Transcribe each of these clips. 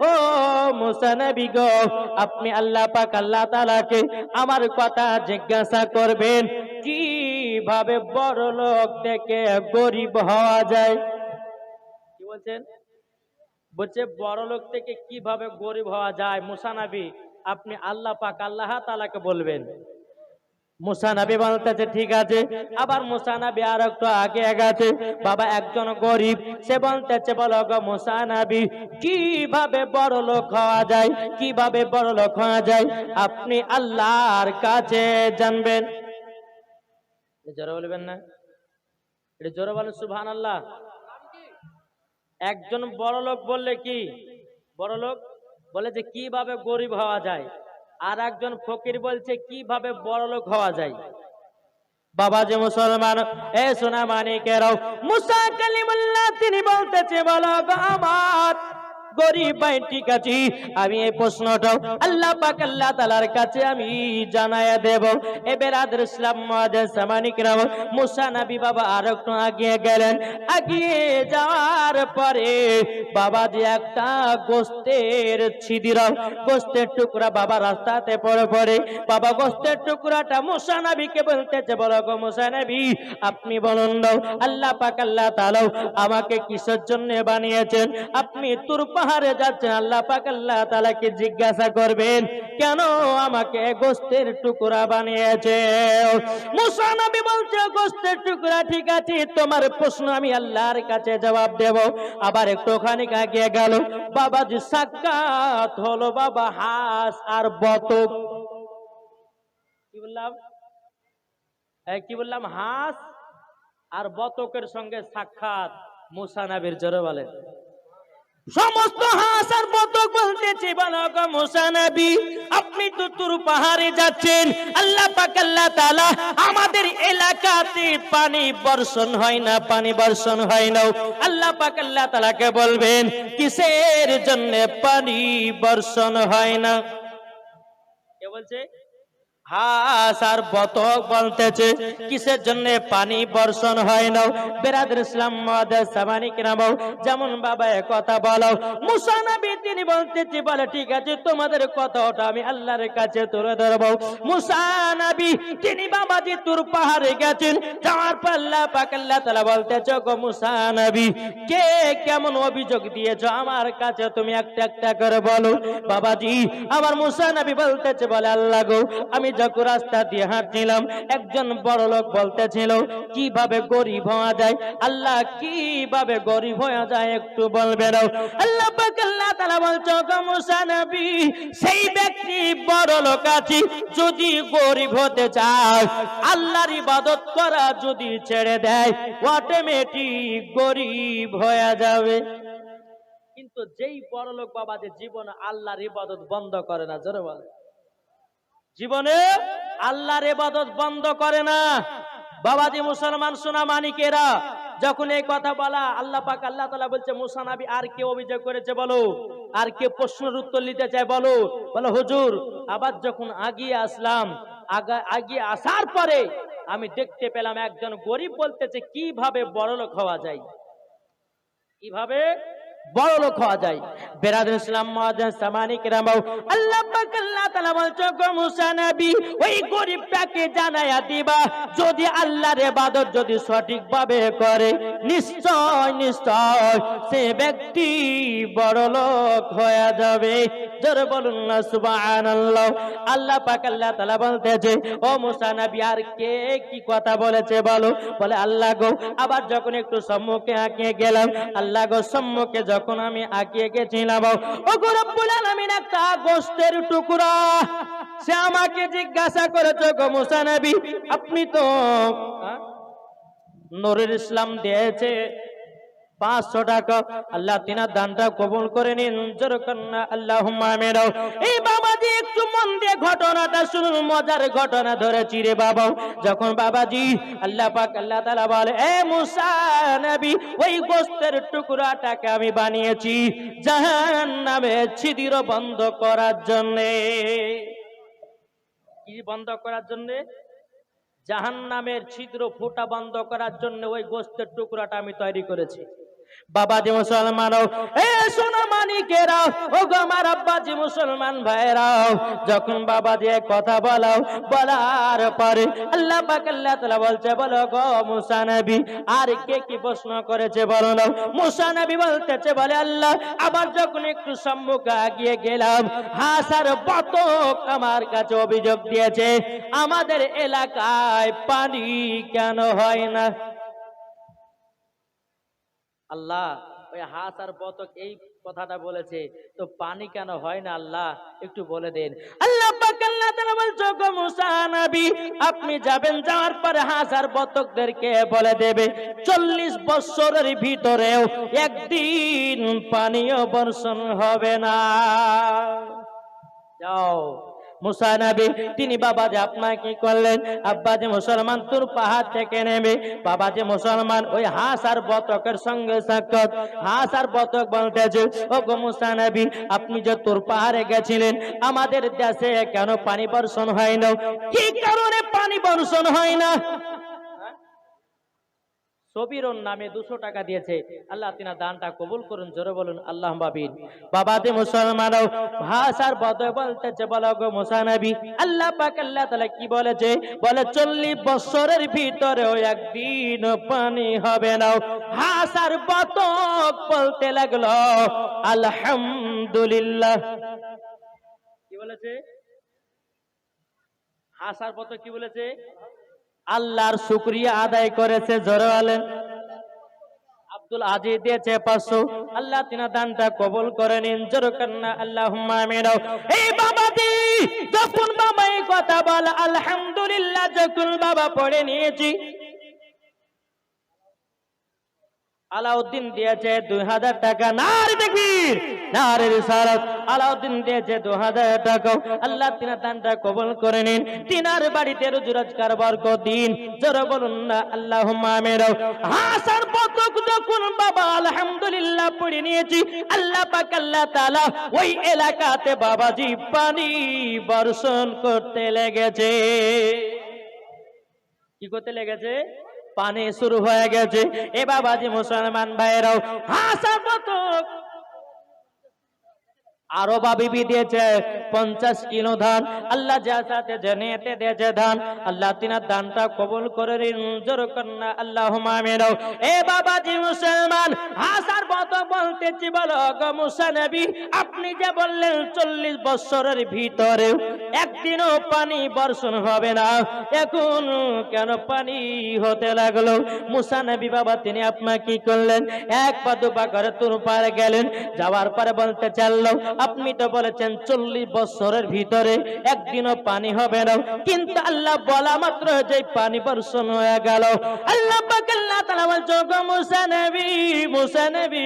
ও মুসা নবী গো, আপনি আল্লাহ পাক আল্লাহ তাআলাকে আমার কথা জিজ্ঞাসা করবেন, কিভাবে বড় লোক থেকে গরিব হওয়া যায়। কি বলছেন? বলছে বড় লোক থেকে কিভাবে গরিব হওয়া যায়। মুসা নবী আপনি আল্লাহ পাক আল্লাহ তাআলাকে বলবেন। মুসা নবী বলতেছে ঠিক আছে। আবার মুসা নবী আর একটু আগে গেছে, বাবা একজন গরিব, সে বলতেছে বলো গো মুসা নবী, কিভাবে বড় লোক হওয়া যায়, কিভাবে বড় লোক হওয়া যায় আপনি আল্লাহর কাছে জানবেন। জোরে বলবেন না? এটা জোরে বলেন সুবহানাল্লাহ। একজন বড় লোক বললে কি, বড় লোক বলে যে কিভাবে গরিব হওয়া যায়, আর একজন ফকির বলছে কিভাবে বড় লোক হওয়া যায়। বাবা যে মুসলমান, এ সোনা মানিকেরাও, মুসা কালিমুল্লাহ তিনি বলতেছে বলো গো আমার গরিব ভাই, ঠিক আছে আমি এই প্রশ্নটা আল্লাহ পাক আল্লাহ তাআলার কাছে আমি জানায়া দেব। এ বেরাদর ইসলাম মুআজ্জাজ সামানিকরাম, মুসা নবী বাবা আর একটু আগিয়ে গেলেন। আগিয়ে যাওয়ার পরে বাবা যে একটা গোস্তের ছিদ্র, গোস্তের টুকরা বাবা রাস্তাতে পড়ে বাবা গোস্তের টুকরাটা মুসা নবীকে বলতেছে বলো গো মুসা নবী আপনি বলুন দাও আল্লাহ পাক আল্লাহ তাআলা আমাকে কিসের জন্য বানিয়েছেন। আপনি তুর পাহাড়ে যাচ্ছেন, আল্লাহ পাক আল্লাহ তাআলাকে জিজ্ঞাসা করবেন কেন আমাকে গোস্তের টুকরা বানিয়েছে। মুসা নবী বলছে গোস্তের টুকরা, ঠিক আছে তোমার প্রশ্ন আমি আল্লাহর কাছে জবাব দেব। আবার একটুখানি আগিয়ে গেল, বাবাজি সাক্ষাৎ হলো বাবা হাঁস আর বতক। কি বললাম? কি বললাম? হাঁস আর বতকের সঙ্গে সাক্ষাৎ মুসা নবীর। জোরে বলেন। সমস্ত হাঁস আর বতক বলতেছে বলো গো মুসা নবী আপনি তো তুর পাহাড়ে যাচ্ছেন, আল্লাহ পাক আল্লাহ তাআলা আমাদের এলাকাতে পানি বর্ষণ হয় না, পানি বর্ষণ হয় না। আল্লাহ পাক আল্লাহ তাআলাকে বলবেন কিসের জন্য পানি বর্ষণ হয় না। কে বলছে? হাঁস আর বতক বলতেছে কিসের জন্য পানি বর্ষণ হয় না। বেরাদর ইসলাম মুআজ্জাজ সামানিকরাম, যেমন বাবা এ কথা বলো, মুসা নবী তিনি বলতেছে বলে ঠিক আছে তোমাদের কথাটা আমি আল্লাহর কাছে তুলে ধরব। মুসা নবী তিনি বাবাজি তুর পাহাড়ে গেছেন, যাওয়ার পর আল্লাহ পাক আল্লাহ তাআলা বলতেছে গো মুসা নবী কে কেমন অভিযোগ দিয়েছো আমার কাছে তুমি একটা একটা করে বলো। বাবাজি আবার মুসা নবী বলতেছে বলে আল্লাহ গো আমি যখন রাস্তা দিয়ে হাঁটছিলাম একজন বড় লোক বলতেছিল কিভাবে গরিব হওয়া যায়, আল্লাহ কিভাবে গরিব হওয়া যায় একটু বলবেন। আল্লাহ পাক আল্লাহ তাআলা বলছে গো মুসা নবী সেই ব্যক্তি বড় লোক আছে যদি গরিব হতে চায় আল্লাহর ইবাদত করা যদি ছেড়ে দেয় অটোমেটিক গরিব হয়ে যাবে। কিন্তু যেই বড় লোক বাবা যে জীবনে আল্লাহর ইবাদত বন্ধ করে না, জোরে বলে, জীবনে আল্লাহর ইবাদত বন্ধ করে না। বাবাজি মুসলমান সোনা মানিকেরা, যখন এই কথা বলা আল্লাহ পাক আল্লাহ তাআলা বলছে মুসা নবী আর কে অভিযোগ করেছে বলো, আর কে প্রশ্নের উত্তর নিতে চায় বলো। বলো হুজুর আবার যখন আগিয়ে আসলাম, আগিয়ে আসার পরে আমি দেখতে পেলাম একজন গরিব বলতেছে কিভাবে বড়লোক হওয়া যায়, কিভাবে বড় লোক হওয়া যায়। বেরাদর ইসলাম মুআজ্জাজ সামানিকরাম, আল্লাহ পাক আল্লাহ তাআলা বলছে গো মুসা নবী ওই গরিবটাকে জানায়া দিবা যদি আল্লাহর ইবাদত যদি সঠিকভাবে করে নিশ্চয় নিশ্চয় সে ব্যক্তি বড় লোক হয়ে যাবে। জোরে বলুন না সুবহানাল্লাহ। আল্লাহ পাক আল্লাহ তাআলা বলতেছে ও মুসা নবী আর কে কি কথা বলেছে বলো। বলে আল্লাহ গো আবার যখন একটু সম্মুখে আগিয়ে গেলাম, আল্লাহ গো সম্মুখে যখন আমি আগিয়ে গেছিলাম ও গো রব্বুল আলামিন একটা গোশতের টুকরা সে আমাকে জিজ্ঞাসা করেছে গো মুসা নবী আপনি তো নূরুল ইসলাম দিয়েছে 500 টাকা, আল্লাহ তিনার দানটা কবুল করে নিন। জোরে কন্না আল্লাহুম্মা আমিন। এই বাবাজি একটু মন দিয়ে ঘটনাটা শুনুন, মজার ঘটনা ধরেছি রে বাবা। যখন বাবাজি আল্লাহ পাক আল্লাহ তাআলা বলে এ মুসা নবী ওই গোশতের টুকরাটাকে আমি বানিয়েছি জাহান্নামের ছিদ্র বন্ধ করার জন্য। কি বন্ধ করার জন্য? জাহান্নামের ছিদ্র ফুটা বন্ধ করার জন্য ওই গোশতের টুকরাটা আমি তৈরি করেছি। বাবাজি মুসলমানও, এ সোনা মানিকেরাও, ও গো আমার আব্বাজি মুসলমান ভাইরাও, যখন বাবাজি কথা বলার পরে আল্লাহ পাক আল্লাহ তাআলা বলছে, বলো গো মুসা নবী, আর কে কি প্রশ্ন করেছে বলো না। মুসা নবী বলতেছে, বলে আল্লাহ, আবার যখন একটু সম্মুখে এগিয়ে গেলাম, হাঁস আর বতক আমার কাছে অভিযোগ দিয়েছে, আমাদের এলাকায় পানি কেন হয় না। আল্লাহ, ওই হাঁস আর বতক এই কথাটা বলেছে, তো পানি কেন হয় না আল্লাহ একটু বলে দেন। আল্লাহ পাক আল্লাহ তাআলা বলছে, গো মুসা নবী, আপনি যাবেন, যাওয়ার পরে হাঁস আর বতকদেরকে বলে দেবে 40 বছরের ভিতরেও একদিন পানিও বর্ষণ হবে না। যাও। মুসা নবী তিনি বাবাজি আপনার কি করলেন, আব্বাজি মুসলমান তুর পাহাড় থেকে নেমে বাবাজি মুসলমান ওই হাঁস আর বতকের সঙ্গে সাক্ষাৎ। হাঁস আর বতক বলতেছে, ও গো মুসা নবী, আপনি যে তুর পাহাড়ে গেছিলেন, আমাদের দেশে কেন পানি বর্ষণ হয় না? কি কারণে পানি বর্ষণ হয় না? সবিরন নামে 200 টাকা দিয়েছে, আল্লাহ তিনা দানটা কবুল করুন, জোরে বলুন আল্লাহুম্মা আমিন। বাবাজি মুসলমানও, ভাষার বদলে বলতেছে, বলো গো মুসা নবী, আল্লাহ পাক আল্লাহ তাআলা কি বলেছে, বলে 40 বছরের ভিতরেও একদিন পানি হবে না। ভাষার বতক বলতে লাগলো আলহামদুলিল্লাহ। কি বলেছে? হাসার বতক কি বলেছে? আল্লাহর শুকরিয়া আদায় করেছে, জোরে বলেন। আব্দুল আজিজ দিয়েছে 500, আল্লাহ তিনা দানটা কবুল করে নিন, জোরে কান্না আল্লাহুম্মা আমিন। এই বাবাজি যখন বাবা এই কথা বলে আলহামদুলিল্লাহ, যখন বাবা পড়ে নিয়েছি, আলাউদ্দিন দিয়েছে 2000 টাকা। নারে তাকবীর, নারে রিসালাত। আলাউদ্দিন দিয়েছে 2000 টাকা, আল্লাহ তিনা দানটা কবুল করে নিন, তিনার বাড়িতে রুজি রোজগার বরকত দিন, জোরে বলুন না আল্লাহুম্মা আমিন। হাসার বতক যখন বাবা আলহামদুলিল্লাহ পড়ে নিয়েছি, আল্লাহ পাক আল্লাহ তাআলা ওই এলাকাতে বাবাজি পানি বর্ষণ করতে লেগেছে। কি করতে লেগেছে? পানি শুরু হয়ে গেছে। এ বাবাজি মুসলমান ভাইরাও, হাসা বতক আরো বিবি দিয়েছে 50 কিলো ধান, আল্লাহ যার সাথে জেনেতে দিয়েছে ধান, আল্লাহ তিনার দানটা কবুল করে নিন, জোরে কন্না আল্লাহুম্মা আমিন। এ বাবাজি মুসলমান, হাসার বতক বলতেছি, বলো গো মুসা নবী, আপনি যে বললেন 40 বছরের ভিতরে একদিনও পানি বর্ষণ হবে না, এখন কেন পানি হতে লাগলো? মুসা নবী বাবা তিনি আপনার কি করলেন, এক পা দুপা করে তুর পারে গেলেন, যাওয়ার পরে বলতে চাইলো, আপনি তো বলেছেন 40 বছরের ভিতরে একদিনও পানি হবে না, কিন্তু আল্লাহ বলা মাত্র যে পানি বর্ষণ হয়ে গেল। আল্লাহ পাক আল্লাহ তাআলা বলছে, গো মুসা নবী, মুসা নবী,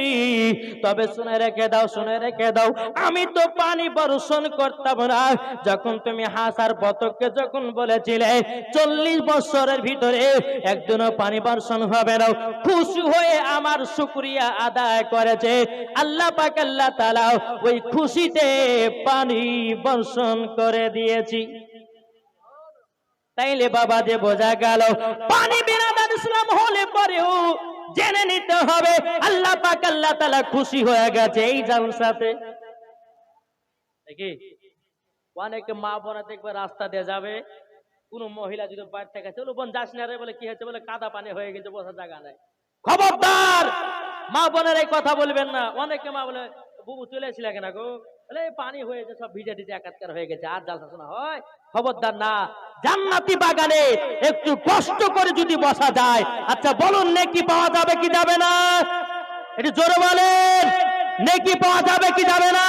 তবে শুনে রেখে দাও, শুনে রেখে দাও, আমি তো পানি বর্ষণ করতাম না যখন তুমি হাঁস আর বতককে যখন বলেছিলে 40 বছরের ভিতরে একদিনও পানি বর্ষণ হবে না, খুশি হয়ে আমার শুকরিয়া আদায় করেছে আল্লাহ পাক আল্লাহ তাআলা, ওই খুশিতে পানি বর্ষণ করে দিয়েছি। তাইলে বাবা যে বোঝা গেল, পানি বিরাদান ইসলাম হলে পরেও জেনে নিতে হবে আল্লাহ পাক আল্লাহ তাআলা খুশি হয়ে গেছে এই জালসাতে। দেখি অনেকে মা বোনা দেখবে রাস্তা দিয়ে যাবে, কোন মহিলা যদি বাইরে থেকে চলো বোন যাস না রে, বলে কি হয়েছে, বলে কাদা পানি হয়ে গেছে, বসার জায়গা নাই। খবরদার, মা বোনের এই কথা বলবেন না। অনেকে মা বলে, বুবু চলে এসেছিল কেন গো, বলে পানি হয়েছে, সব ভিজে ভিজে একাকার হয়ে গেছে, আর জালসা শোনা হয়। খবরদার না, জান্নাতি বাগানে একটু কষ্ট করে যদি বসা যায়, আচ্ছা বলুন নেকি পাওয়া যাবে কি যাবে না? একটু জোরে বলেন, নেকি পাওয়া যাবে কি যাবে না?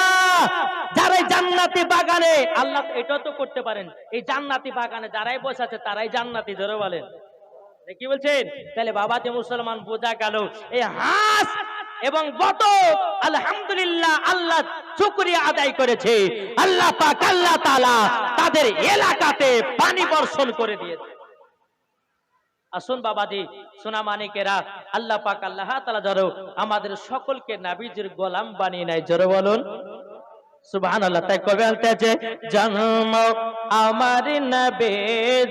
যারা জান্নাতি বাগানে, আল্লাহ এটা তো করতে পারেন, এই জান্নাতি বাগানে যারাই বসে আছে তারাই জান্নাতি, জোরে বলেন। কি বলছেন? তাহলে বাবা যে মুসলমান বোঝা গেল, এই হাঁস এবং বতক আলহামদুলিল্লাহ আল্লাহ শুকরিয়া আদায় করেছে, আল্লাহ পাক আল্লাহ তাআলা তাদের এলাকাতে পানি বর্ষণ করে দিয়েছে। আসুন বাবাজি সোনা মানিকেরা, আল্লাহ পাক আল্লাহ তাআলা ধরো আমাদের সকলকে নবীজির গোলাম বানিয়ে নেয়, জোরে বলুন সুবহানাল্লাহ। তাই কবে বলতেছে, জন্ম আমার নবী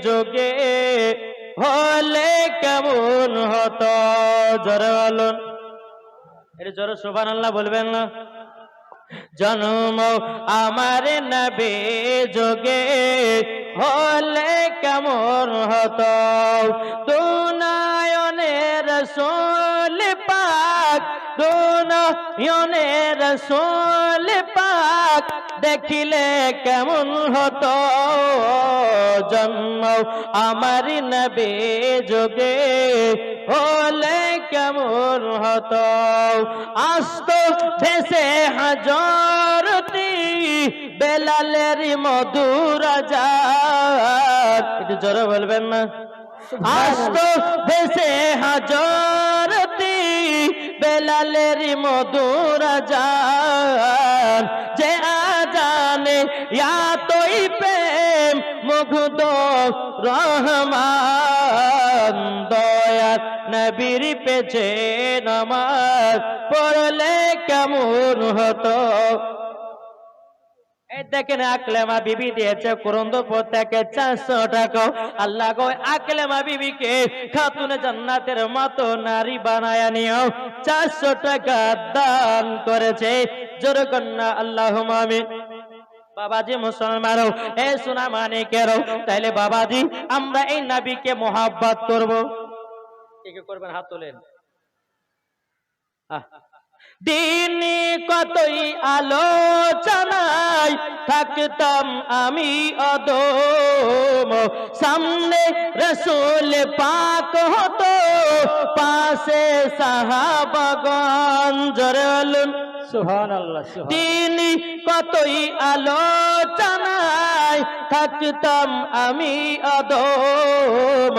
যোগে হলে কেমন হতো, জোরে বলুন। এটা জোরে সুবহানাল্লাহ বলবেন না? জন্ম আমার নবী যোগে হলে কেমন হতো, দুনায়নের রাসূল পাক, দুনায়নের রাসূল পাক দেখিলে কেমন হতো, জন্ম আমার নবী যোগে হলে কেমন হতো, আসতো ভেসে হাজারতি বেলালের মধুর আজাদ। একটু জোরে বলবেন না? আসতো ভেসে হাজারতি বেলালের মধুর আজান, যে আজানে ইয়াতই প্রেম মুগ্ধ রহমান, দয়ার নবীর পেছে নামাজ পড়লে কেমন হতো। এই দেখেন আকলেমা বিবি দিয়েছে কুরন্দপুর থেকে 400 টাকা। আল্লাহ গো আকলেমা বিবিকে খাতুনে জান্নাতের মতো নারী বানায়া নিও, 400 টাকা দান করেছে। জোরে কন্যা আল্লাহুম্মা আমিন। বাবাজি মুসলমানও, এ সোনা মানিকেরও, তাইলে বাবাজি আমরা এই নবীকে মোহাব্বত করব। কে কে করবেন হাত তোলেন। দিনে কতই আলোচনায় থাকতাম আমি অদম, সামনে রাসূল পাক হতো, পাশে সাহাবাগণ। জোরে বলুন সুবহানাল্লাহ। দিনে কতই আলোচনায় থাকতাম আমি অদম,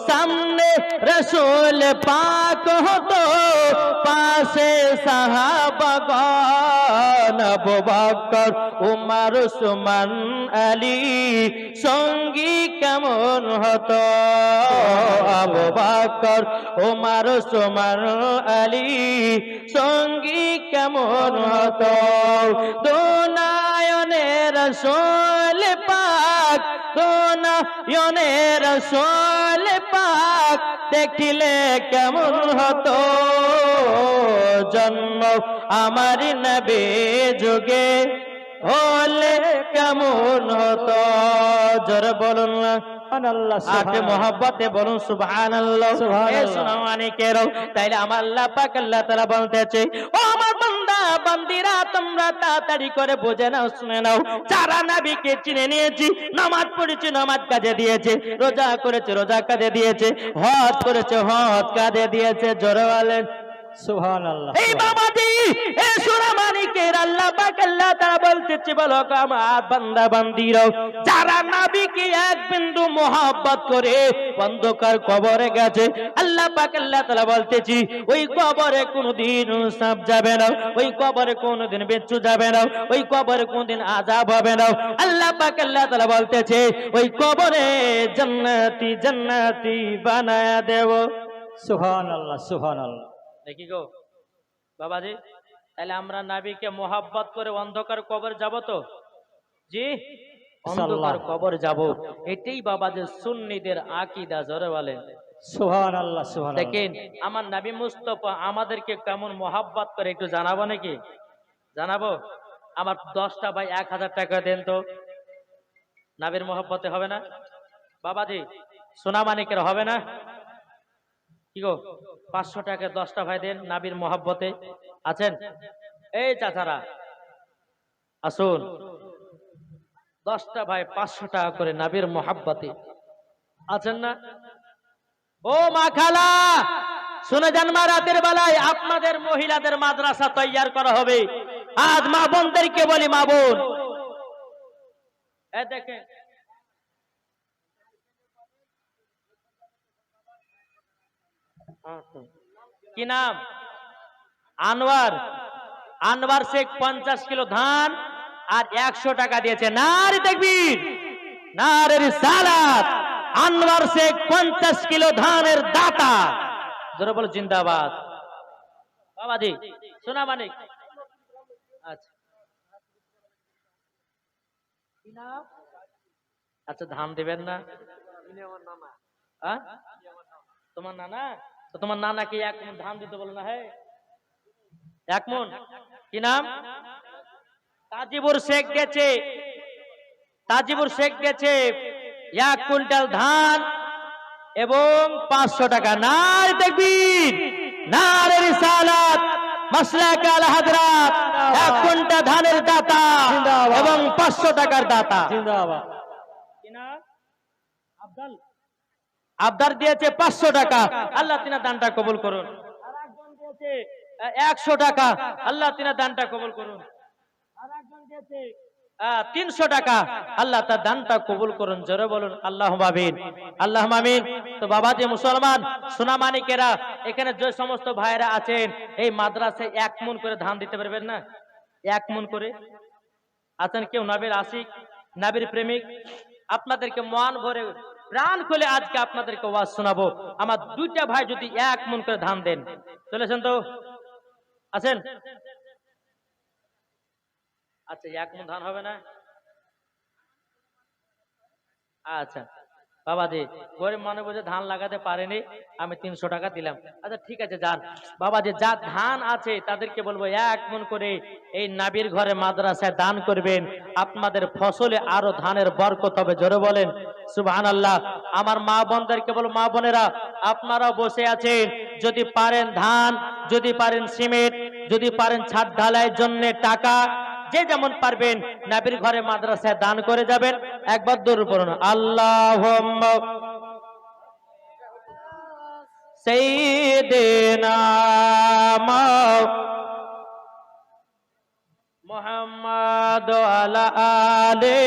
সামনে রাসূল পাক হতো, পাশে সাহাবাগণ। আবু বকর উমর উসমান আলী সঙ্গী কেমন হতো, আবু বকর উমর উসমান আলী সঙ্গী কেমন হতো, দুনায়নের রাসূল পাক, দুনায়নের রাসূল পাক দেখিলে কেমন হতো, জন্ম আমার নবী যুগে হলে কেমন হতো। জোরে বলুন না আতে মোহাব্বতে বলুন সুবহানাল্লাহ। এ সোনা মানিকেরও, তাইলে আমার আল্লাহ পাক আল্লাহ তাআলা বলতেছে, ও আমার বান্দা বান্দিরা তোমরা তাড়াতাড়ি করে বুঝে নাও, শুনে নাও, যারা নবীকে চিনে নিয়েছি, নামাজ পড়েছে নামাজ কাজে দিয়েছে, রোজা করেছে রোজা কাজে দিয়েছে, হজ করেছে হজ কাজে দিয়েছে। জোরে বলেন সুবহানাল্লাহ। এই বাবাজি এ সোনা মানিকের আল্লাহ পাক আল্লাহ তাআলা বলতেছে, বলো আমার বান্দা বান্দিরাও, যারা নবীকে এক বিন্দু মোহাব্বত করে অন্ধকার কবরে গেছে, আল্লাহ পাক আল্লাহ তাআলা বলতেছি, ওই কবরে কোনোদিন সাপ যাবে না, ওই কবরে কোনোদিন বিচ্ছু যাবে না, ওই কবরে কোনোদিন আযাব হবে না। আল্লাহ পাক আল্লাহ তাআলা বলতেছে, ওই কবরে জান্নাতি জান্নাতি বানায়া দেব। সুবহানাল্লাহ সুবহানাল্লাহ। দেখি গো বাবাজি, তাহলে আমরা নবীকে মোহাব্বত করে অন্ধকার কবর যাব তো? জি, অন্ধকার কবর যাব। এটাই বাবাজি সুন্নিদের আকীদা। জোরে বলেন সুবহানাল্লাহ সুবহানাল্লাহ। দেখেন আমার নবী মুস্তাফা আমাদেরকে কেমন মোহাব্বত করে একটু জানাবো নাকি? জানাবো? আমার 10টা ভাই 1000 টাকা দেন তো, নবীর মোহাব্বতে হবে না বাবাজি? সোনা মানিকের হবে না? কি গো 500 টাকা 10টা ভাই দেন নবীর মোহাব্বতে। আছেন? এই চাচারা আসুন, 10টা ভাই 500 টাকা করে নবীর মোহাব্বতে। আছেন না? ও মা খালা শুনে যান, মা রাতের বেলায় আপনাদের মহিলাদের মাদ্রাসা তৈয়ার করা হবে। আজ মা বোনদেরকে বলি, মা বোন এই দেখেন কি নাম? আনোয়ার। আনোয়ার শেখ 50 কিলো ধান আর 100 টাকা দিয়েছে। নারে তাকবীর, নারে রিসালাত। আনোয়ার শেখ 50 কিলো ধানের দাতা। জোরে বলো জিন্দাবাদ। বাবাজি সোনা মানিক, আচ্ছা আচ্ছা ধান দিবেন না? তোমার নানা? তো তোমার নানাকে এক ধান দিতে বলো না। হ্যাঁ এক মন। কি নাম? তাজিবুর শেখ গেছে, তাজিবুর শেখ গেছে 1 কুইন্টাল ধান এবং 500 টাকা। নারে তাকবীর, নারে রিসালাত, মাসলাক আল হাজরাত। 1 কুইন্টাল ধানের দাতা এবং 500 টাকার দাতা। জিন্দাবাদ। কি নাম? আব্দুল আবদার দিয়েছে 500 টাকা, আল্লাহ তিনার দানটা কবুল করুন। আরেকজন দিয়েছে 100 টাকা, আল্লাহ তিনার দানটা কবুল করুন। আরেকজন দিয়েছে 300 টাকা, আল্লাহ তার দানটা কবুল করুন। জোরে বলুন আল্লাহুম্মা আমিন, আল্লাহুম্মা আমিন। তো বাবাজি মুসলমান সোনামানিকেরা, এখানে যে সমস্ত ভাইরা আছেন এই মাদ্রাসায় 1 মণ করে ধান দিতে পারবেন না? 1 মণ করে আছেন কেউ নবীর আশিক, নবীর প্রেমিক? আপনাদেরকে মন ভরে প্রাণ খুলে আজকে আপনাদেরকে ওয়াজ শোনাবো। আমার 2টা ভাই যদি 1 মণ করে ধান দেন, চলেছেন তো? আছেন? আচ্ছা, 1 মণ ধান হবে না? আচ্ছা বাবাজি, গরিব মানুষ বুঝে ধান লাগাতে পারেনি, আমি 300 টাকা দিলাম। আচ্ছা ঠিক আছে, যান বাবাজি, যা ধান আছে তাদেরকে বলবো 1 মণ করে এই নাবির ঘরে মাদ্রাসায় দান করবেন। আপনাদের ফসলে আরো ধানের বরকত হবে। জোরে বলেন সুবহানাল্লাহ। আমার মা বোনদেরকে বলবো, মা বোনেরা আপনারাও বসে আছেন, যদি পারেন ধান, যদি পারেন সিমেন্ট, যদি পারেন ছাদ ঢালাইয়ের জন্য টাকা, যে যেমন পারবেন নবীর ঘরে মাদ্রাসায় দান করে যাবেন। একবার দরুদ পড়ুন, আল্লাহুম্মা সাইয়্যিদিনা মুহাম্মাদ আলা আলি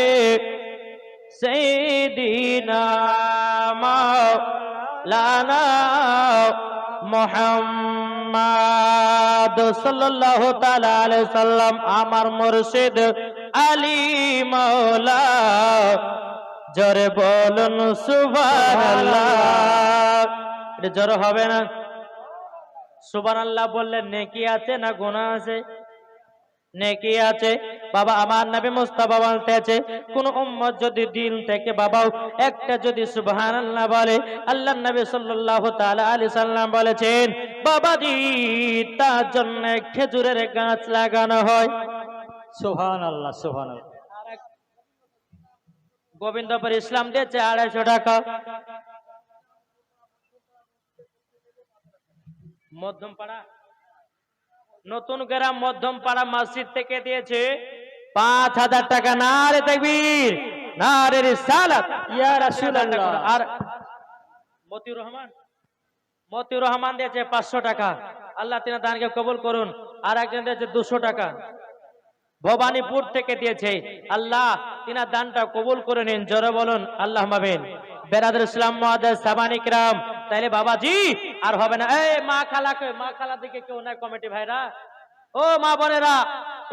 সাইয়্যিদিনা মাওলানা মুহাম্মাদ সাল্লাল্লাহু তাআলা আলাইহি সাল্লাম। আমার মুর্শিদ আলী মাওলা, জোরে বলুন সুবহানাল্লাহ। এটা জোরে হবে না? সুবহানাল্লাহ বললে নেকি আছে না গুনাহ আছে? নেকি আছে। বাবা আমার নবী মুস্তাফা বলতেছে, কোন উম্মত যদি দিল থেকে বাবাও একটা যদি সুবহানাল্লাহ বলে, আল্লাহর নবী সাল্লাল্লাহু তাআলা আলাইহি সাল্লাম বলেছেন বাবাজি তার জন্য খেজুরের গাছ লাগানো হয়। সুবহানাল্লাহ, সুবহানাল্লাহ। গোবিন্দপুর ইসলাম দিয়েছে 250 টাকা। মধ্যমপাড়া, নতুন গ্রাম মধ্যমপাড়া মসজিদ থেকে দিয়েছে 5000 টাকা। নারে তাকবীর, নারে রিসালাত, ইয়া রাসূলুল্লাহ। আর মতিউর রহমান, মতিউর রহমান দিয়েছে 500 টাকা, আল্লাহ তিনার দানকে কবুল করুন। আর একজন দিয়েছে 200 টাকা, ভবানীপুর থেকে দিয়েছে, আল্লাহ তিনার দানটা কবুল করে নিন। জোরে বলুন আল্লাহুম্মা আমিন। বেরাদর ইসলাম মুআদ্দাস সাহাবায়ে কিরাম, তাইলে বাবাজি আর হবে না। এই মা খালাকে, মা খালা দিকে কেউ নাই কমিটি ভাইরা, ও মা বোনেরা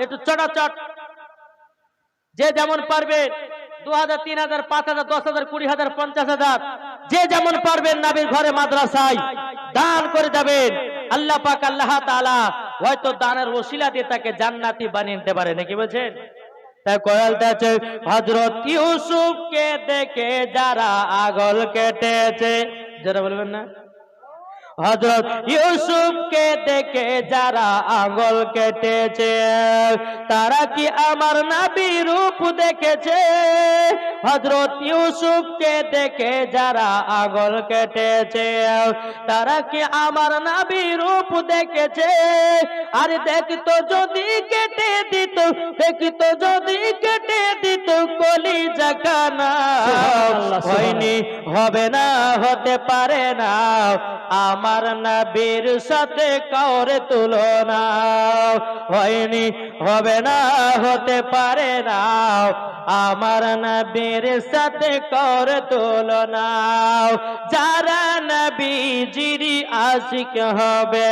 একটু চটাচট, যে যেমন পারবে 2000, 3000, 5000, 10000, 20000, 50000, যে যেমন পারবেন নবীর ঘরে মাদ্রাসায় দান করে যাবেন। আল্লাহ পাক আল্লাহ তাআলা হয়তো দানের ওসিলা দিয়ে তাকে জান্নাতি বানিয়ে দিতে পারে, নাকি বলছেন? তাই কোরআনতে আছে, হযরত ইউসুফকে দেখে যারা আগল কেটেছে, যারা বলবেন না, হযরত ইউসুফকে দেখে যারা আঙ্গুল কেটেছে তারা কি আমার নবীর রূপ দেখেছে? হযরত ইউসুফকে দেখে যারা আঙ্গুল কেটেছে তারা কি আমার নবীর রূপ দেখেছে? আর দেখতো যদি কেটে দিত, দেখতো যদি কেটে দিত কলিজা কানা, হয়নি, হবে না, হতে পারে না আমার নবীর সাথে কাউরে তুলনা, হয়নি, হবে না, হতে পারে না আমার নবীর সাথে কাউরে তুলনা। যারা নবীজির আশিক হবে,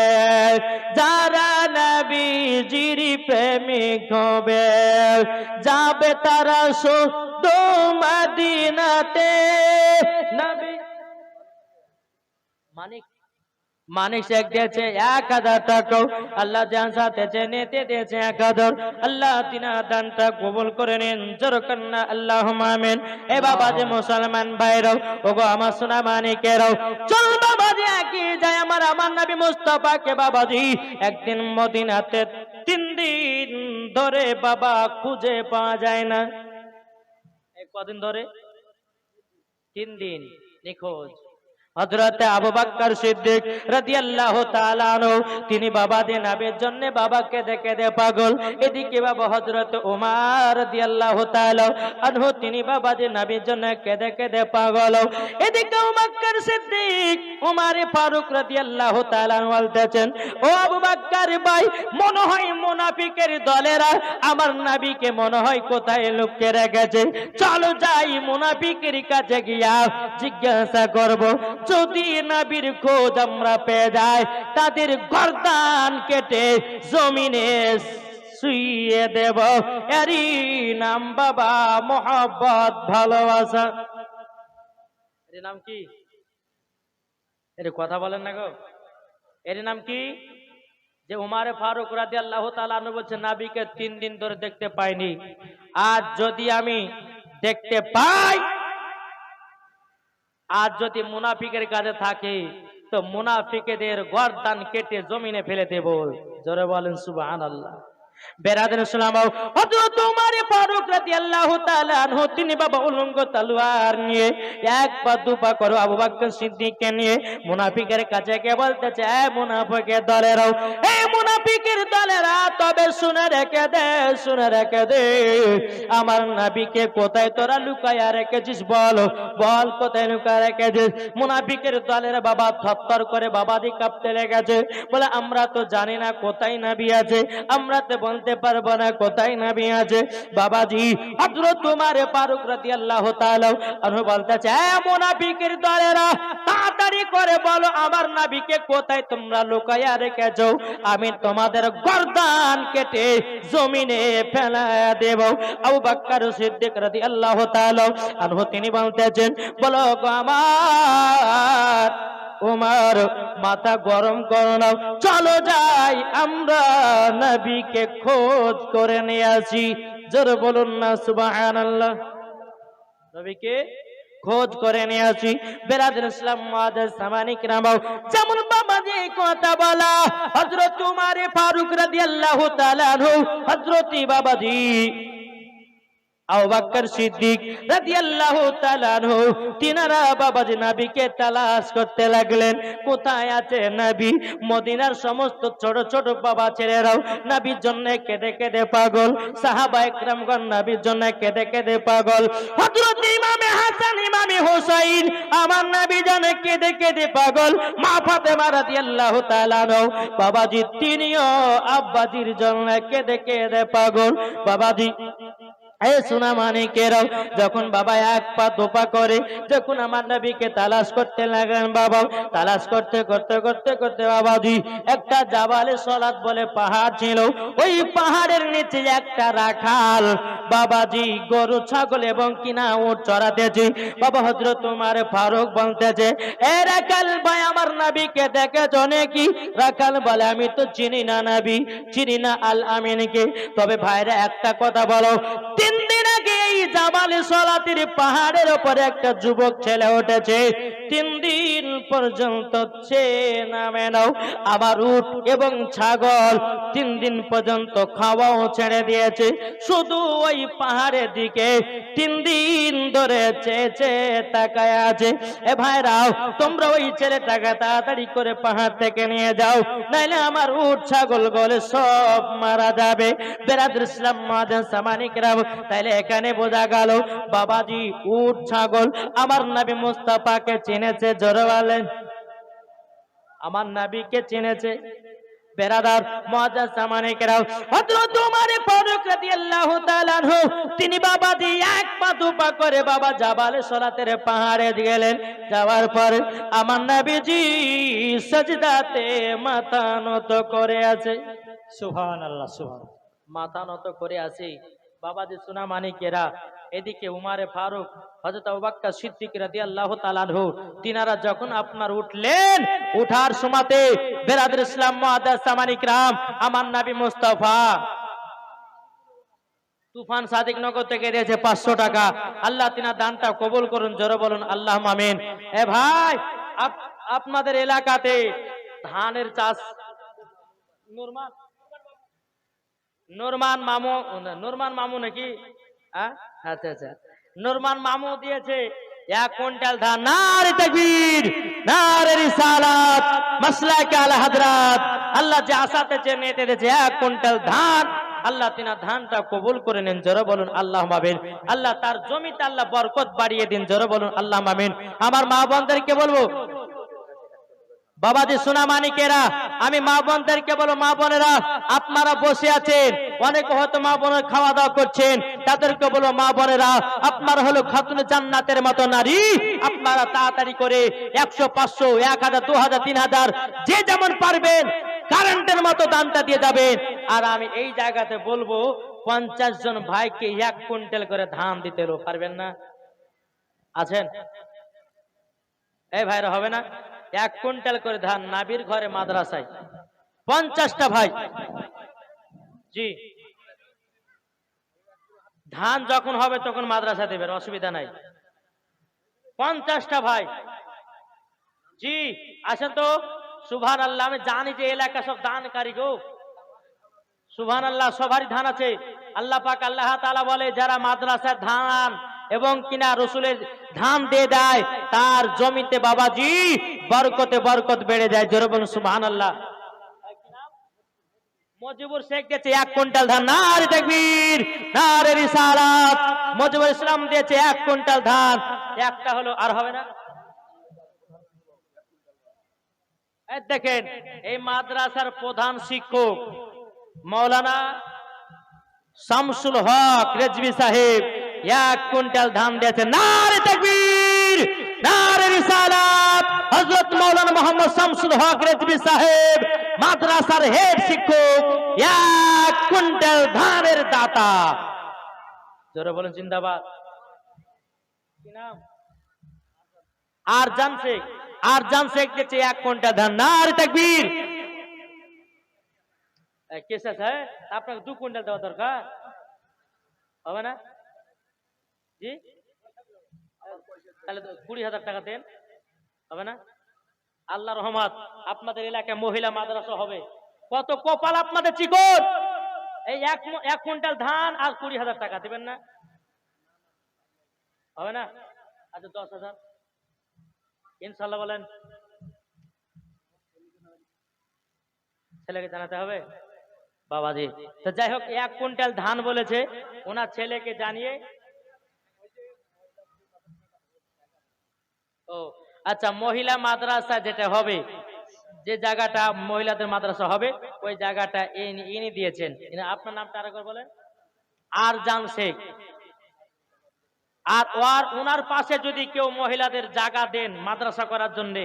যারা নবীজির প্রেমিক হবে, যাবে তারা শুদ্ধ মদিনাতে। নবী মানিক শেখ দিয়েছে 1000 টাকা, আল্লাহ জান সাথে নেতে দিয়েছে 1000। আল্লাহ তিনার দানটা কবুল করে নিন, জোর কন্না আল্লাহুম্মা আমিন। এ বাবা যে মুসলমান ভাইরাও, ওগো আমার সোনা মানিকেরাও, চল বাবাজি এগিয়ে যায় আমার নবী মুস্তাফাকে বাবাজি একদিন মদিনাতে 3 দিন ধরে বাবা খুঁজে পাওয়া যায় না। কদিন ধরে? 3 দিন নিখোঁজ। হযরতে আবু বকর সিদ্দিক রাদিয়াল্লাহু তাআলা আনহু তিনি বাবাদের নামের জন্য বাবাকে দেখে দে পাগল। এদিকে বাবা হযরত ওমর রাদিয়াল্লাহু তাআলা আনহু তিনি বাবাদের নামের জন্য কেঁদে কেঁদে পাগল। এদিকে আবু বকর সিদ্দিক ওমর ফারুক রাদিয়াল্লাহু তাআলা বলতেছেন, ও আবু বকর ভাই, মনে হয় মুনাফিকের দলেরা আমার নবীকে মনে হয় কোথায় লুকিয়ে রেখেছে, চলো যাই মুনাফিকের কাছে গিয়া জিজ্ঞাসা করব। যদি নবীর খোঁজ আমরা পেয়ে যাই, তাদের গর্দান কেটে জমিনে শুইয়ে দেব। এরই নাম বাবা মোহাব্বত, ভালোবাসা। এর নাম কি? এর কথা বলেন না গো। এর নাম কি? যে উমর ফারুক রাদিয়াল্লাহু তাআলা আনহু বলছেন নবীকে 3 দিন ধরে দেখতে পাইনি, আজ যদি আমি দেখতে পাই, আজ যদি মুনাফিকের কাছে থাকে তো মুনাফিকদের গর্দান কেটে জমিনে ফেলে দেব। জোরে বলেন সুবহানাল্লাহ। বেরাদার ইসলাম, হযরত ওমর ফারুক রাদিয়াল্লাহু তাআলা আনহু তিনি বাবা উলঙ্গ তলোয়ার নিয়ে 1 পা 2 পা করে আবু বকর সিদ্দিককে নিয়ে মুনাফিকের কাছে গিয়ে বলতেছে, এ মুনাফিকের দলেরাও, এ মুনাফিকের দলেরা, তবে শুনে রেখে দে, শুনে রেখে দে, আমার নবীকে কোথায় তোরা লুকায়া রেখেছিস, বল বল কোথায় লুকায়া রেখেছিস। মুনাফিকের দলেরা বাবা থরথর করে বাবাদি কাঁপতে লেগেছে, বলে আমরা তো জানি না কোথায় নবী আছে, আমরা তো বলতে পারবো না কোথায় নবী আছে। বাবাজি হযরত ওমর ফারুক রাদিয়াল্লাহু তাআলা আনহু বলতেছে, এ মুনাফিকের দলেরা, তাড়াতাড়ি করে বলো আমার নবীকে কোথায় তোমরা লুকায়া রেখেছো, আমি তোমাদের গর্দান কেটে জমিনে ফেলা দেব। আবু বকর সিদ্দিক রাদিয়াল্লাহু তাআলা আনহু তিনি বলতেছেন, বলো গো আমার ওমর, মাথা গরম করো না, চলো যাই আমরা নবীকে খোঁজ করে নিয়ে আসি। জোরে বলুন না সুবহানাল্লাহ। নবীকে খোঁজ করে নিয়ে আসি। বেরাদার ইসলাম মুআজ্জাজ সামানি কিরাম, যেমন বাবা যে কথা বলা হযরত ওমর ফারুক রাদিয়াল্লাহু তাআলা আনহু, হযরত বাবাজি আবু বকর সিদ্দিক রাদিয়াল্লাহু তাআলা আনহু তিনারা বাবাজি নবীকে তালাশ করতে লাগলেন, কোথায় আছে নবী। মদিনার সমস্ত ছোট ছোট বাবা ছেলেরাও নবীর জন্য কেঁদে কেঁদে পাগল, সাহাবায়ে কেরামগণ নবীর জন্য কেঁদে কেঁদে পাগল। হযরত ইমামে হাসান ইমামে হুসাইন আমার নবী জন্য কেঁদে কেঁদে পাগল। মা ফাতেমা রাদিয়াল্লাহু তাআলা আনহা বাবাজি তিনিও আব্বাজির জন্য কেঁদে কেঁদে পাগল। বাবাজি এ সোনা মানিকেরাও, যখন বাবা 1 পা 2 পা করে যখন আমার নবীকে তালাশ করতে লাগলেন, বাবা তালাশ করতে করতে করতে করতে বাবাজি একটা জাবালে সলাত বলে পাহাড় ছিল, ওই পাহাড়ের নিচে একটা রাখাল বাবাজি গরু ছাগল এবং কিনা উট চড়াতেছে। বাবা হযরত ওমর ফারুক বলতেছে, এ রাখাল ভাই, আমার নবীকে দেখেছো নাকি? রাখাল বলে, আমি তো চিনি না নবী, চিনি না আল আমিনকে। তবে ভাইরা একটা কথা বলো, 3 দিন আগে এই জাবালে সলাতের পাহাড়ের উপরে একটা যুবক ছেলে উঠেছে, 3 দিন পর্যন্ত সে নামে নাও। আমার উট এবং ছাগল 3 দিন পর্যন্ত খাওয়াও ছেড়ে দিয়েছে, শুধু ওই পাহাড়ের দিকে 3 দিন ধরে চেয়ে তাকায় আছে। এ ভাইরাও, তোমরা ওই ছেলেটাকে তাড়াতাড়ি করে পাহাড় থেকে নিয়ে যাও, নাইলে আমার উট ছাগল গলে সব মারা যাবে। বেরাদার ইসলাম মুআজ্জাজ সামানি কিরাম, তাইলে এখানে বোঝা গেল বাবাজি উট ছাগল আমার নবী মুস্তাফাকে চিনেছে। জোরে বলেন, আমার নবীকে চিনেছে। বেরাদার মুআজ্জাজ সামানি কিরাম, হযরত ওমর ফারুক রাদিয়াল্লাহু তাআলা আনহু তিনি বাবাজি 1 পা 2 পা করে বাবা জাবালে সলাতের পাহাড়ে গেলেন। যাওয়ার পর আমার নবীজি সাজদাতে মাথা নত করে আছে। সুবহানাল্লাহ, সুবহান। মাথা নত করে আছে। বাবাজি সোনা মানিকেরা, এদিকে উমারে ফারুক, হযরত আবু বকর সিদ্দিক রাদিয়াল্লাহু তাআলা আনহু, তিনারা যখন আপনার উঠলেন, উঠার সময়তে বেরাদর ইসলাম মুআদ্দাস সামানি کرام, আমার নবী মুস্তাফা তুফান সাদিক নগর থেকে দিয়েছে 500 টাকা। আল্লাহ তিনার দানটা কবুল করুন, জোরে বলুন আল্লাহুম্মা আমিন। এ ভাই, আপনাদের এলাকাতে ধানের চাষ নুরমান মামু নাকি? আচ্ছা আচ্ছা, নুরমান মামু দিয়েছে 1 কুইন্টাল ধান। নারে তাকবীর, নারে রিসালাত, মাসলাকে আলা হযরত। আল্লাহ যে আশাতে যে নিতে দিয়েছে 1 কুইন্টাল ধান, আল্লাহ তিনার ধানটা কবুল করে নেন, জোরে বলুন আল্লাহুম্মা আমিন। আল্লাহ তার জমিতে আল্লাহ বরকত বাড়িয়ে দিন, জোরে বলুন আল্লাহুম্মা আমিন। আমার মা বোনদেরকে বলবো, বাবাজি সোনা মানিকেরা, আমি মা বোনদেরকে বলো, মা বোনেরা আপনারা বসে আছেন, অনেকে হয়তো মা বোনের খাওয়া দাওয়া করছেন, তাদেরকে বলো মা বোনেরা আপনারা হলো খাতুনে জান্নাতের মতো নারী, আপনারা তাড়াতাড়ি করে 100, 500, 1000, 2000, 3000 যে যেমন পারবেন কারেন্টের মতো দানটা দিয়ে যাবেন। আর আমি এই জায়গাতে বলবো 50 জন ভাইকে 1 কুইন্টাল করে ধান দিতে পারবেন না? আছেন? এই ভাইরা হবে না? 1 কুইন্টাল করে ধান নাবির ঘরে মাদ্রাসায় 50টা ভাই। জি, ধান যখন হবে তখন মাদ্রাসা দেবেন, অসুবিধা নাই। 50টা ভাই, জি আসেন তো। সুবহানাল্লাহ, আমি জানি যে এলাকা সব দানকারী গো। সুবহানাল্লাহ, সবারই ধান আছে। আল্লাহ পাক আল্লাহ তাআলা বলে, যারা মাদ্রাসায় ধান এবং কিনা রসুলের ধান দিয়ে দেয়, তার জমিতে বাবাজি বরকতে বরকত বেড়ে যায়, জোরে বলুন সুবহানাল্লাহ। মজিবুর শেখ দিয়েছে 1 কুইন্টাল ধান। নারে তাকবীর, নারে রিসালাত। মজিবুর ইসলাম দিয়েছে 1 কুইন্টাল ধান। একটা হলো, আর হবে না? এই দেখেন, এই মাদ্রাসার প্রধান শিক্ষক মাওলানা শামসুল হক রেজভী সাহেব 1 কুইন্টাল ধান দিয়েছে। নারে তাকবীর, নারে রিসালাত। হযরত মাওলানা মোহাম্মদ শামসুল হক রেজভী সাহেব মাদ্রাসার হেড শিক্ষক, 1 কুইন্টাল ধানের দাতা, জোরে বলেন জিন্দাবাদ। কি নাম? আরজান শেখ, আরজান শেখ দিয়েছে 1 কুইন্টাল ধান। নারে তাকবীর। কেস আছে, আপনাকে 2 কুইন্টাল দেওয়া দরকার হবে না? জি, তাহলে 20,000 টাকা দেন, হবে না? আল্লাহ রহমত, আপনাদের এলাকায় মহিলা মাদ্রাসা হবে। কত কপাল আপনাদের চিকন! এই 1 কুইন্টাল ধান আর 20,000 টাকা দিবেন না? হবে না? আচ্ছা 10,000 ইনশাল্লাহ বলেন। ছেলেকে জানাতে হবে বাবাজি। তো যাই হোক, 1 কুইন্টাল ধান বলেছে, ওনার ছেলেকে জানিয়ে। ও আচ্ছা, মহিলা মাদ্রাসা যেটা হবে, যে জায়গাটা মহিলাদের মাদ্রাসা হবে, ওই জায়গাটা ইনি দিয়েছেন। আপনার নামটা আরেকবার বলেন। আরজান শেখ। আর ওনার পাশে যদি কেউ মহিলাদের জায়গা দেন মাদ্রাসা করার জন্য,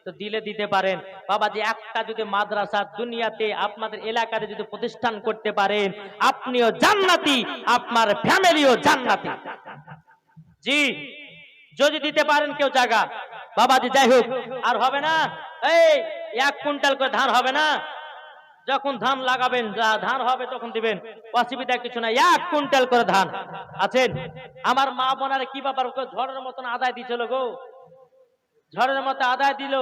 তো দিতে পারেন বাবাজি। একটা যদি মাদ্রাসা দুনিয়াতে আপনাদের এলাকাতে যদি প্রতিষ্ঠান করতে পারেন, আপনিও জান্নাতি, আপনার ফ্যামিলিও জান্নাতি। জি, যদি দিতে পারেন কেউ জায়গা বাবাজি। যাই হোক, আর হবে না এই 1 কুইন্টাল করে ধান হবে না? যখন ধান লাগাবেন, ধান হবে তখন দিবেন, অসুবিধা কিছু না। 1 কুইন্টাল করে ধান আছেন। আমার মা বোনারা কি ব্যাপার, ঝড়ের মতন আদায় দিছিল গো, ঝড়ের মতো আদায় দিল,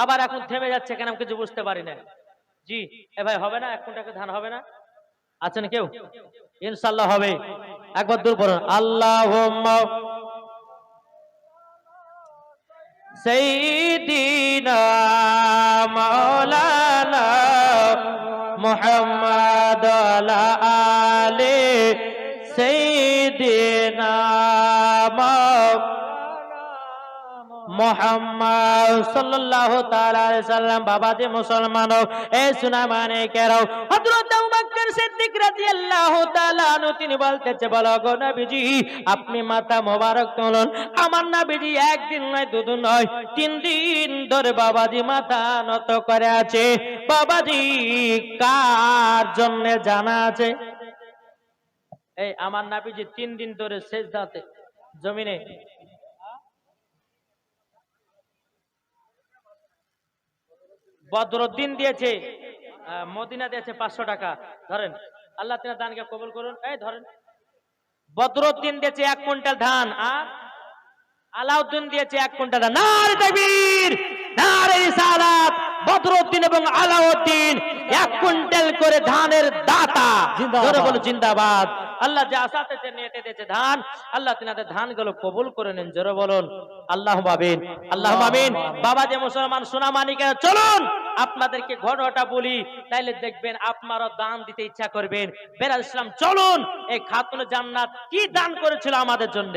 আবার এখন থেমে যাচ্ছে কেন, আমি কিছু বুঝতে পারি না। জি, এ ভাই হবে না? 1 কুইন্টাল করে ধান হবে না? আছেন কেউ? ইনশাআল্লাহ হবে। একবার দূর পড়ুন, আল্লাহুম্মা সাইয়্যিদিনা মাওলানা মুহাম্মদ ওয়ালা আলি সাইয়্যিদিনা মুহাম্মদ সাল্লাল্লাহু তাআলা আলাইহি সাল্লাম। বাবাজি মুসলমান, এই সোনা মানিকেরা, হযরত আবু বকর সিদ্দিক রাদিয়াল্লাহু তাআলা আনহু তিনি বলতেছে, বলো গো নবীজি, আপনি মাথা মোবারক তুলুন। আমার নবীজি 1 দিন নয়, 2 দিন নয়, 3 দিন ধরে বাবাজি মাথা নত করে আছে। বাবাজি কার জন্য জানা আছে? এই আমার নাবিজি 3 দিন ধরে সেজদাতে জমিনে বদরুদ্দিন দিয়েছে, মদিনা দিয়েছে 500 টাকা। ধরেন, আল্লাহ তাআলা দানকে কবুল করুন। এই ধরেন, বদরুদ্দিন দিয়েছে 1 কুইন্টাল ধান, আর আলাউদ্দিন দিয়েছে 1 কুইন্টাল ধান। নারে তাকবীর, নারে রিসালাত। বদরুদ্দিন এবং আলাউদ্দিন 1 কুইন্টাল করে ধানের দাতা। জিন্দাবাদ। জোরে বলো জিন্দাবাদ। আল্লাহ যা আসাতে নিয়ে দিয়েছে ধান, আল্লাহ তিনাদের ধানগুলো কবুল করে নেন। জোরে বলুন আল্লাহুম্মা আমিন, আল্লাহুম্মা আমিন। বাবা যে মুসলমান সোনামানিকেরা, চলুন আপনাদেরকে ঘটনাটা বলি, তাইলে দেখবেন আপনারা দান দিতে ইচ্ছা করবেন। বেলাল ইসলাম, চলুন এই খাতুনে জান্নাত কি দান করেছিল আমাদের জন্য,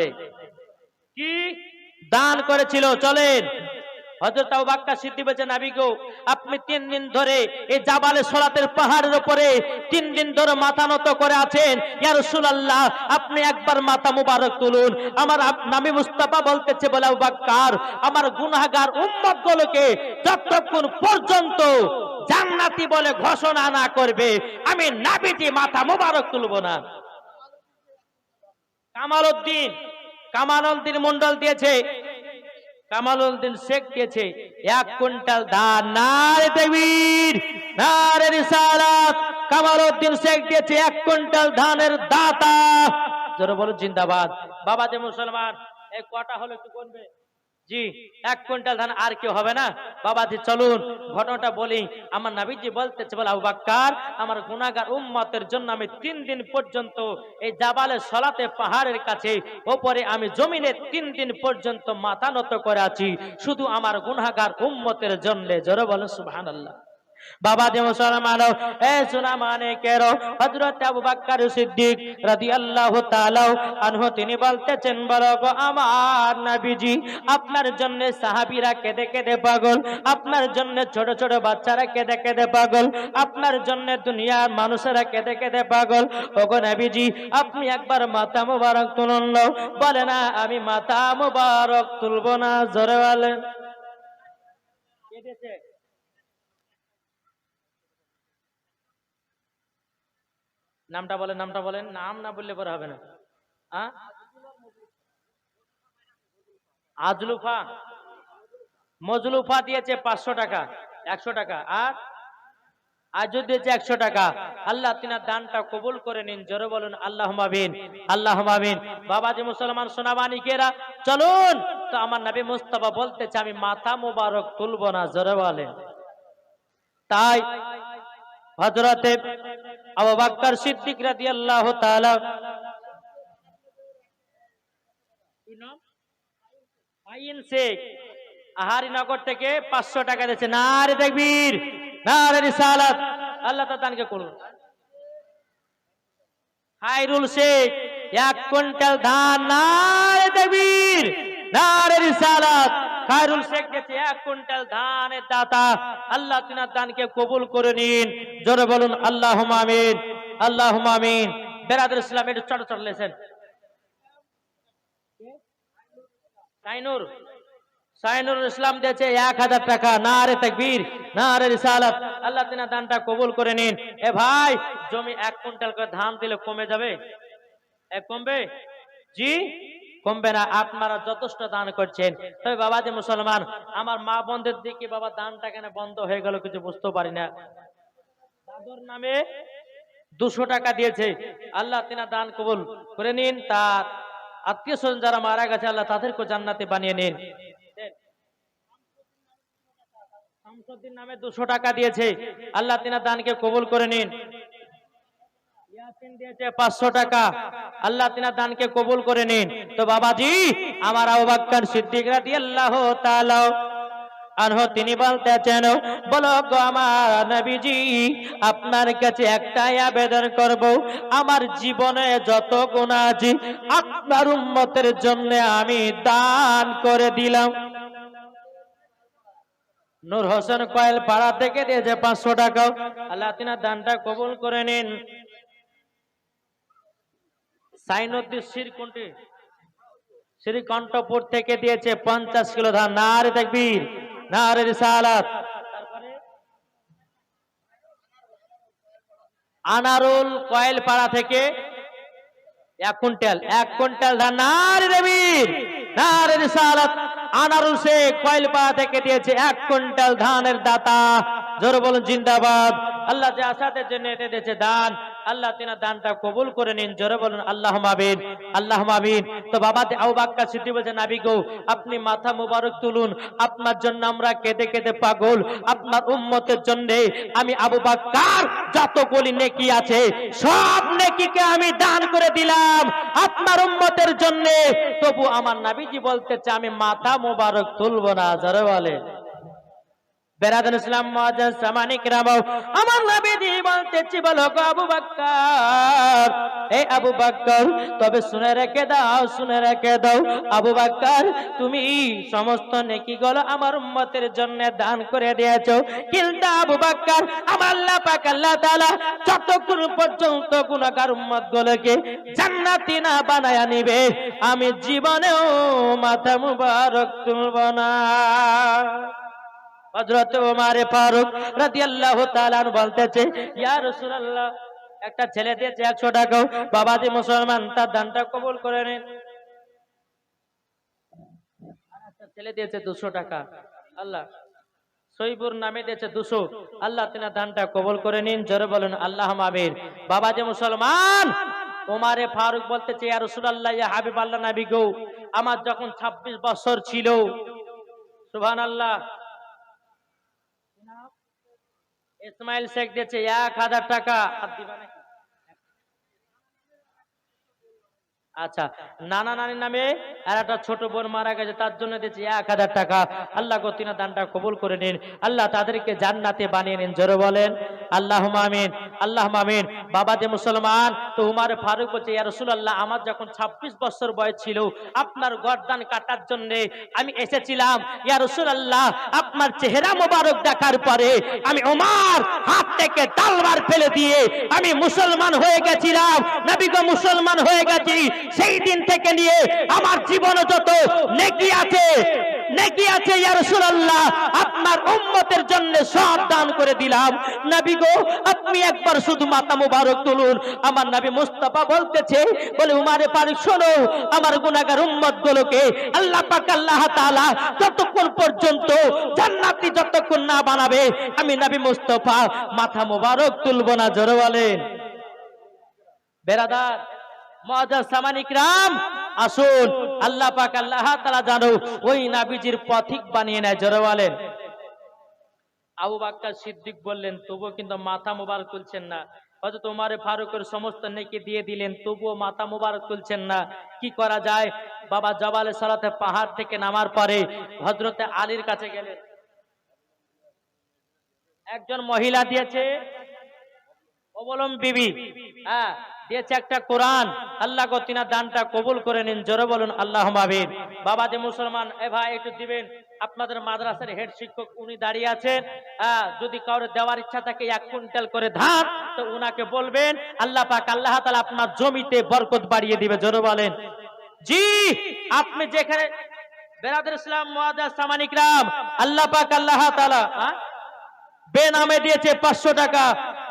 কি দান করেছিল, চলেন। হযরত আবু বকর সিদ্দিক বলেছেন, নবী গো, আপনি 3 দিন ধরে এই জাবালে সরাতের পাহাড়ের উপরে 3 দিন ধরে মাথা নত করে আছেন। ইয়া রাসূলুল্লাহ, আপনি একবার মাথা মুবারক তুলুন। আমার নবী মুস্তাফা বলতেছে, বলে আবু বকর, আমার গুনাহগার উম্মত গুলোকে যতক্ষণ পর্যন্ত জান্নাতি বলে ঘোষণা না করবে, আমি নবীজি মাথা মুবারক তুলব না। কামালউদ্দিন মন্ডল দিয়েছে, কামালউদ্দিন শেখ দিয়েছে 1 কুইন্টাল ধান। নারে তাকবীর, নারে রিসালাত। কামালউদ্দিন শেখ দিয়েছে 1 কুইন্টাল ধানের দাতা। জোরে বলো জিন্দাবাদ। বাবা যে মুসলমান, এই কটা হলো একটু গুনবে। জি, 1 কুইন্টাল ধান আর কেউ হবে না। বাবাজি চলুন ঘটনাটা বলি। আমার নবীজি বলতেছে, বলে আবু বকর, আমার গুনাহগার উম্মতের জন্য আমি 3 দিন পর্যন্ত এই জাবালে সলাতে পাহাড়ের কাছে উপরে আমি জমিনে 3 দিন পর্যন্ত মাথা নত করে আছি, শুধু আমার গুনাহগার উম্মতের জন্য। জোরে বলেন সুবহানাল্লাহ। বাবা যে মুসলমান, এ সোনামানিকের, হযরত আবু বকর সিদ্দিক রাদিয়াল্লাহু তাআলা আনহু তিনি বলতেছেন, বলো গো আমার নবীজি, আপনার জন্য সাহাবীরা কেঁদে কেঁদে পাগল, আপনার জন্য ছোট ছোট বাচ্চারা কেঁদে কেঁদে পাগল, আপনার জন্য দুনিয়ার মানুষেরা কেঁদে কেঁদে পাগল। ওগো নবীজি, আপনি একবার মাথা মুবারক তুলুন। বলে না, আমি মাথা মুবারক তুলব না। জোরে বলেন। কেঁদেছে। নামটা বলেন, নামটা বলেন। নাম না বললে পরে হবে না। আজলুফা, মজলুফা দিয়েছে 500 টাকা, 100 টাকা, আর আজও দিয়েছে 100 টাকা। আল্লাহ তিনার দানটা কবুল করে নিন। জোরে বলুন আল্লাহুম্মা আমিন, আল্লাহুম্মা আমিন। বাবাজি মুসলমান সোনামানিকেরা, চলুন। তো আমার নবী মুস্তাফা বলতেছে, আমি মাথা মুবারক তুলব না। জোরে বলেন। তাই হযরতে আবু বকর সিদ্দিক রাদিয়াল্লাহু তাআলা, আইন শেখ আহারি নগর থেকে 500 টাকা দিয়েছে। নারে তাকবীর, নারে রিসালাত। আল্লাহ তাআলা দানকে করুন। খায়রুল শেখ 1 কুইন্টাল ধান। নারে তাকবীর, নারে রিসালাত। খায়রুল শেখ দিয়েছে 1 কুইন্টাল ধানের দাতা। আল্লাহ তিনার দানকে কবুল করে নিন। জোরে বলুন আল্লাহুম্মা আমিন, আল্লাহুম্মা আমিন। বেরাদর ইসলাম, একটু ছোট ছোট লেছেন। সাইনুর ইসলাম দিয়েছে 1000 টাকা। নারে তাকবীর, নারে রিসালাত। আল্লাহ তিনার দানটা কবুল করে নিন। এ ভাই, জমি 1 কুইন্টাল করে ধান দিলে কমে যাবে? কমবে? জি, কমবে না। আপনারা যথেষ্ট দান করছেন। তবে বাবা যে মুসলমান, আমার মা বোনদের দিকে বাবা দানটা কেন বন্ধ হয়ে গেল কিছু বুঝতে পারি না। দাদর নামে 200 টাকা দিয়েছে। আল্লাহ তিনার দান কবুল করে নিন। তার আত্মীয় স্বজন যারা মারা গেছে, আল্লাহ তাদেরকে জান্নাতে বানিয়ে নিন। শামসুদ্দিন নামে 200 টাকা দিয়েছে। আল্লাহ তিনার দানকে কবুল করে নিন। ইয়াসিন দিয়েছে 500 টাকা। আল্লাহ তিনার দানকে কবুল করে নিন। তো বাবাজি, আমার আবু বকর সিদ্দিক রাদিয়াল্লাহু তাআলা আনহু তিনি বলতেছেন, বলো গো আমার নবীজি, আপনার কাছে একটাই আবেদন করব, আমার জীবনে যত গুনাহ আছে আপনার উম্মতের জন্য আমি দান করে দিলাম। নূর হোসেন কয়েল পাড়া থেকে দিয়েছে 500 টাকা। আল্লাহ তিনার দানটা কবুল করে নিন। সাইনুদ্দিন শিরকুন্টি শ্রীকণ্ঠপুর থেকে দিয়েছে 50 কিলো ধান। নারে তাকবীর, নারে রিসালাত। আনারুল কয়েল পাড়া থেকে এক কুইন্টাল ধান নারে দেবীর নারে রিসালাত আনারুল শেখ কয়েলপাড়া থেকে দিয়েছে 1 কুইন্টাল ধানের দাতা। জোরে বলুন জিন্দাবাদ। আল্লাহ যে আসাদের জন্য এনে দিয়েছে দান, আল্লাহ তিনা দানটা কবুল করে নিন। জোরে বলুন আল্লাহুম্মা আমিন, আল্লাহুম্মা আমিন। তো বাবা আবু বকর সিদ্দিক বলছে, নবী গো আপনি মাথা মোবারক তুলুন, আপনার জন্য আমরা কেঁদে কেঁদে পাগল, আপনার উম্মতের জন্য আমি আবু বকর যতগুলি নেকি আছে সব নেকিকে আমি দান করে দিলাম আপনার উম্মতের জন্য। তবু আমার নবীজি বলতেছে আমি মাথা মোবারক তুলবো না। জোরে বলে বেরাদান ইসলাম মুআজ্জাজ সামানি কিরাম, আমার নবীজি বলতেছি বলো গো আবু বকর, এই আবু বকর তবে শুনে রেখে দাও, শুনে রেখে দাও আবু বকর, তুমি সমস্ত নেকিগুলো আমার উম্মতের জন্য দান করে দিয়েছো, কিন্তু আবু বকর আমার আল্লাহ পাক আল্লাহ তাআলা যতক্ষণ পর্যন্ত গুনাহগার উম্মতগুলোকে জান্নাতি না বানায়া নিবে আমি জীবনেও মাথা মুবারক তুলব না। হযরত ওমর ফারুক রাদিয়াল্লাহু তাআলা বলতেছে, ইয়া রাসূলুল্লাহ একটা ছেলে দিয়েছে 100 টাকা, বাবাজি মুসলমান তার দানটা কবুল করে নিন। আর একটা ছেলে দিয়েছে 200 টাকা, আল্লাহ সৈবুর নামে দিয়েছে 200, আল্লাহ তিনা দানটা কবুল করে নিন। জোরে বলুন আল্লাহুম্মা আমিন। বাবাজি মুসলমান ওমর ফারুক বলতেছে, ইয়া রাসূলুল্লাহ ইয়া হাবিবাল্লাহ নবী গো আমার যখন 26 বছর ছিল, সুবহানাল্লাহ, ইসমাইল শেখ দিয়েছে 1000 টাকা। আচ্ছা, নানা নানির নামে আর একটা ছোট বোন মারা গেছে, তার জন্য দিয়েছে 1000 টাকা। আল্লাহ গো তিনা দানটা কবুল করে নিন, আল্লাহ তাদেরকে জান্নাতে বানিয়ে নিন। জোরে বলেন আল্লাহুম্মা আমিন, আল্লাহুম্মা আমিন। বাবা যে মুসলমান, তো উমর ফারুক বলছে, ইয়া রাসূলুল্লাহ আমার যখন 26 বছর বয়স ছিল আপনার গর্দান কাটার জন্য আমি এসেছিলাম, ইয়া রাসূলুল্লাহ আপনার চেহারা মোবারক দেখার পরে আমি ওমর হাত থেকে তলোয়ার ফেলে দিয়ে আমি মুসলমান হয়ে গেছিলাম, নবী গো মুসলমান হয়ে গেছি। সেই দিন থেকে নিয়ে আমার জীবনে যত নেকি আছে, নেকি আছে ইয়া রাসূলুল্লাহ আপনার উম্মতের জন্য সব দান করে দিলাম। নবী গো আপনি একবার শুধু মাথা মোবারক তুলুন। আমার নবী মুস্তাফা বলতেছে, বলে উমরে ফারুক শোনো, আমার গুনাহগার উম্মতগুলোকে আল্লাহ পাক আল্লাহ তাআলা যতক্ষণ পর্যন্ত জান্নাতি যতক্ষণ না বানাবে আমি নবী মুস্তাফা মাথা মোবারক তুলব না। জোরে বলেন বেরাদার মুআজ্জাজ সামানি কিরাম, আসুন আল্লাহ পাক আল্লাহ তাআলা জানো ওই নবীজির পথিক বানিয়ে নেয়। জোরে বলেন। আবু বকর সিদ্দিক বললেন, তবুও কিন্তু মাথা মোবারক তুলছেন না। হযরত ওমর ফারুকের সমস্ত নেকি দিয়ে দিলেন, তবুও মাথা মোবারক তুলছেন না। কি করা যায়? বাবা জবালে সালাতে পাহাড় থেকে নামার পরে হযরতে আলীর কাছে গেলেন। একজন মহিলা দিয়েছে অবলম বিবি, হ্যাঁ দিয়েছে একটা কোরআন, আল্লাহ গো তিনা দানটা কবুল করে নিন। জোরে বলুন আল্লাহুম্মা আমিন। বাবা যে মুসলমান, এ ভাই একটু দিবেন, আপনাদের মাদ্রাসার হেড শিক্ষক উনি দাঁড়িয়ে আছেন, যদি কাউরে দেওয়ার ইচ্ছা থাকে 1 কুইন্টাল করে ধান, তো উনাকে বলবেন, আল্লাহ পাক আল্লাহ তাআলা আপনার জমিতে বরকত বাড়িয়ে দিবে। জোরে বলেন জি। আপনি যেখানে বেরাদার ইসলাম মুআজ্জাজ সামানি কিরাম, আল্লাহ পাক আল্লাহ তাআলা বেনামে দিয়েছে 500 টাকা,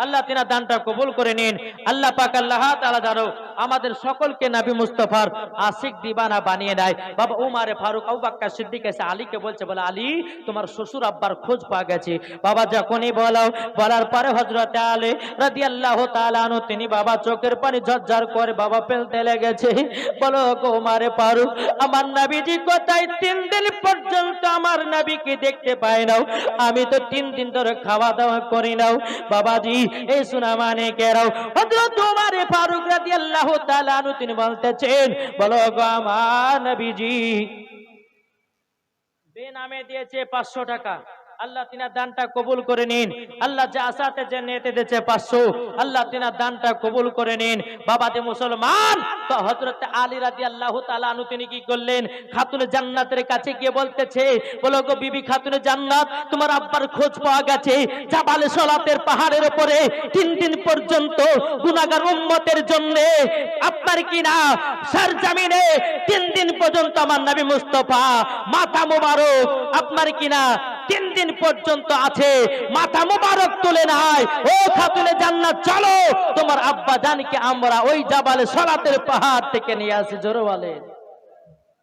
আল্লাহ তিনা দানটা কবুল করে নিন। আল্লাহ পাক আল্লাহ তাআলা জানো আমাদের সকলকে নবী মুস্তাফার আশিক দিবানা বানিয়ে দেয়। বাবা উমর ফারুক আবু বকর সিদ্দিক এসে আলীকে বলছে, বলে আলী তোমার শ্বশুর আব্বার খোঁজ পাওয়া গেছে। বাবা যখনই বলার পরে হযরত আলী রাদিয়াল্লাহু তাআলা আনহু তিনি বাবা চোখের পানি ঝরঝর করে বাবা ফেলতে লেগেছে। বলো গো উমর ফারুক আমার নবীজি কোথায়? 3 দিন পর্যন্ত আমার নবীকে দেখতে পাই না, আমি তো 3 দিন ধরে খাওয়া দাওয়া করি না। বাবাজি এই শোনা মানে কেরাও হযরত ওমর ফারুক রাদিয়াল্লাহু তাআলা আনহু তিনি বলতেছেন, বলো গো আমার নবীজি বেনামে দিয়েছে 500 টাকা, আল্লাহ তিনার দানটা কবুল করে নিন। আল্লাহ যা আসাতে যে নেতে দিয়েছে 500, আল্লাহ তিনার দানটা কবুল করে নিন। বাবা যে মুসলমান, তো হযরত আলী রাদিয়াল্লাহু তাআলা আনহু তিনি কি করলেন? খাতুনে জান্নাতের কাছে গিয়ে বলতেছে, বলো গো বিবি খাতুনে জান্নাত তোমার আব্বার খোঁজ পাওয়া গেছে জাবালে সালাতের পাহাড়ের উপরে 3 দিন পর্যন্ত গুনাহগার উম্মতের জন্য আপনার কি না সরজমিনে 3 দিন পর্যন্ত আমার নবী মুস্তাফা মাথা মোবারক আপনার কি না দিন পর্যন্ত আছে, মাথা মোবারক তুলে নাই। ও খাতুনে জান্নাত, চলো তোমার আব্বা জানকে আমরা ওই জাবালে সলাতের পাহাড় থেকে নিয়ে আসি। জোরে বলেন।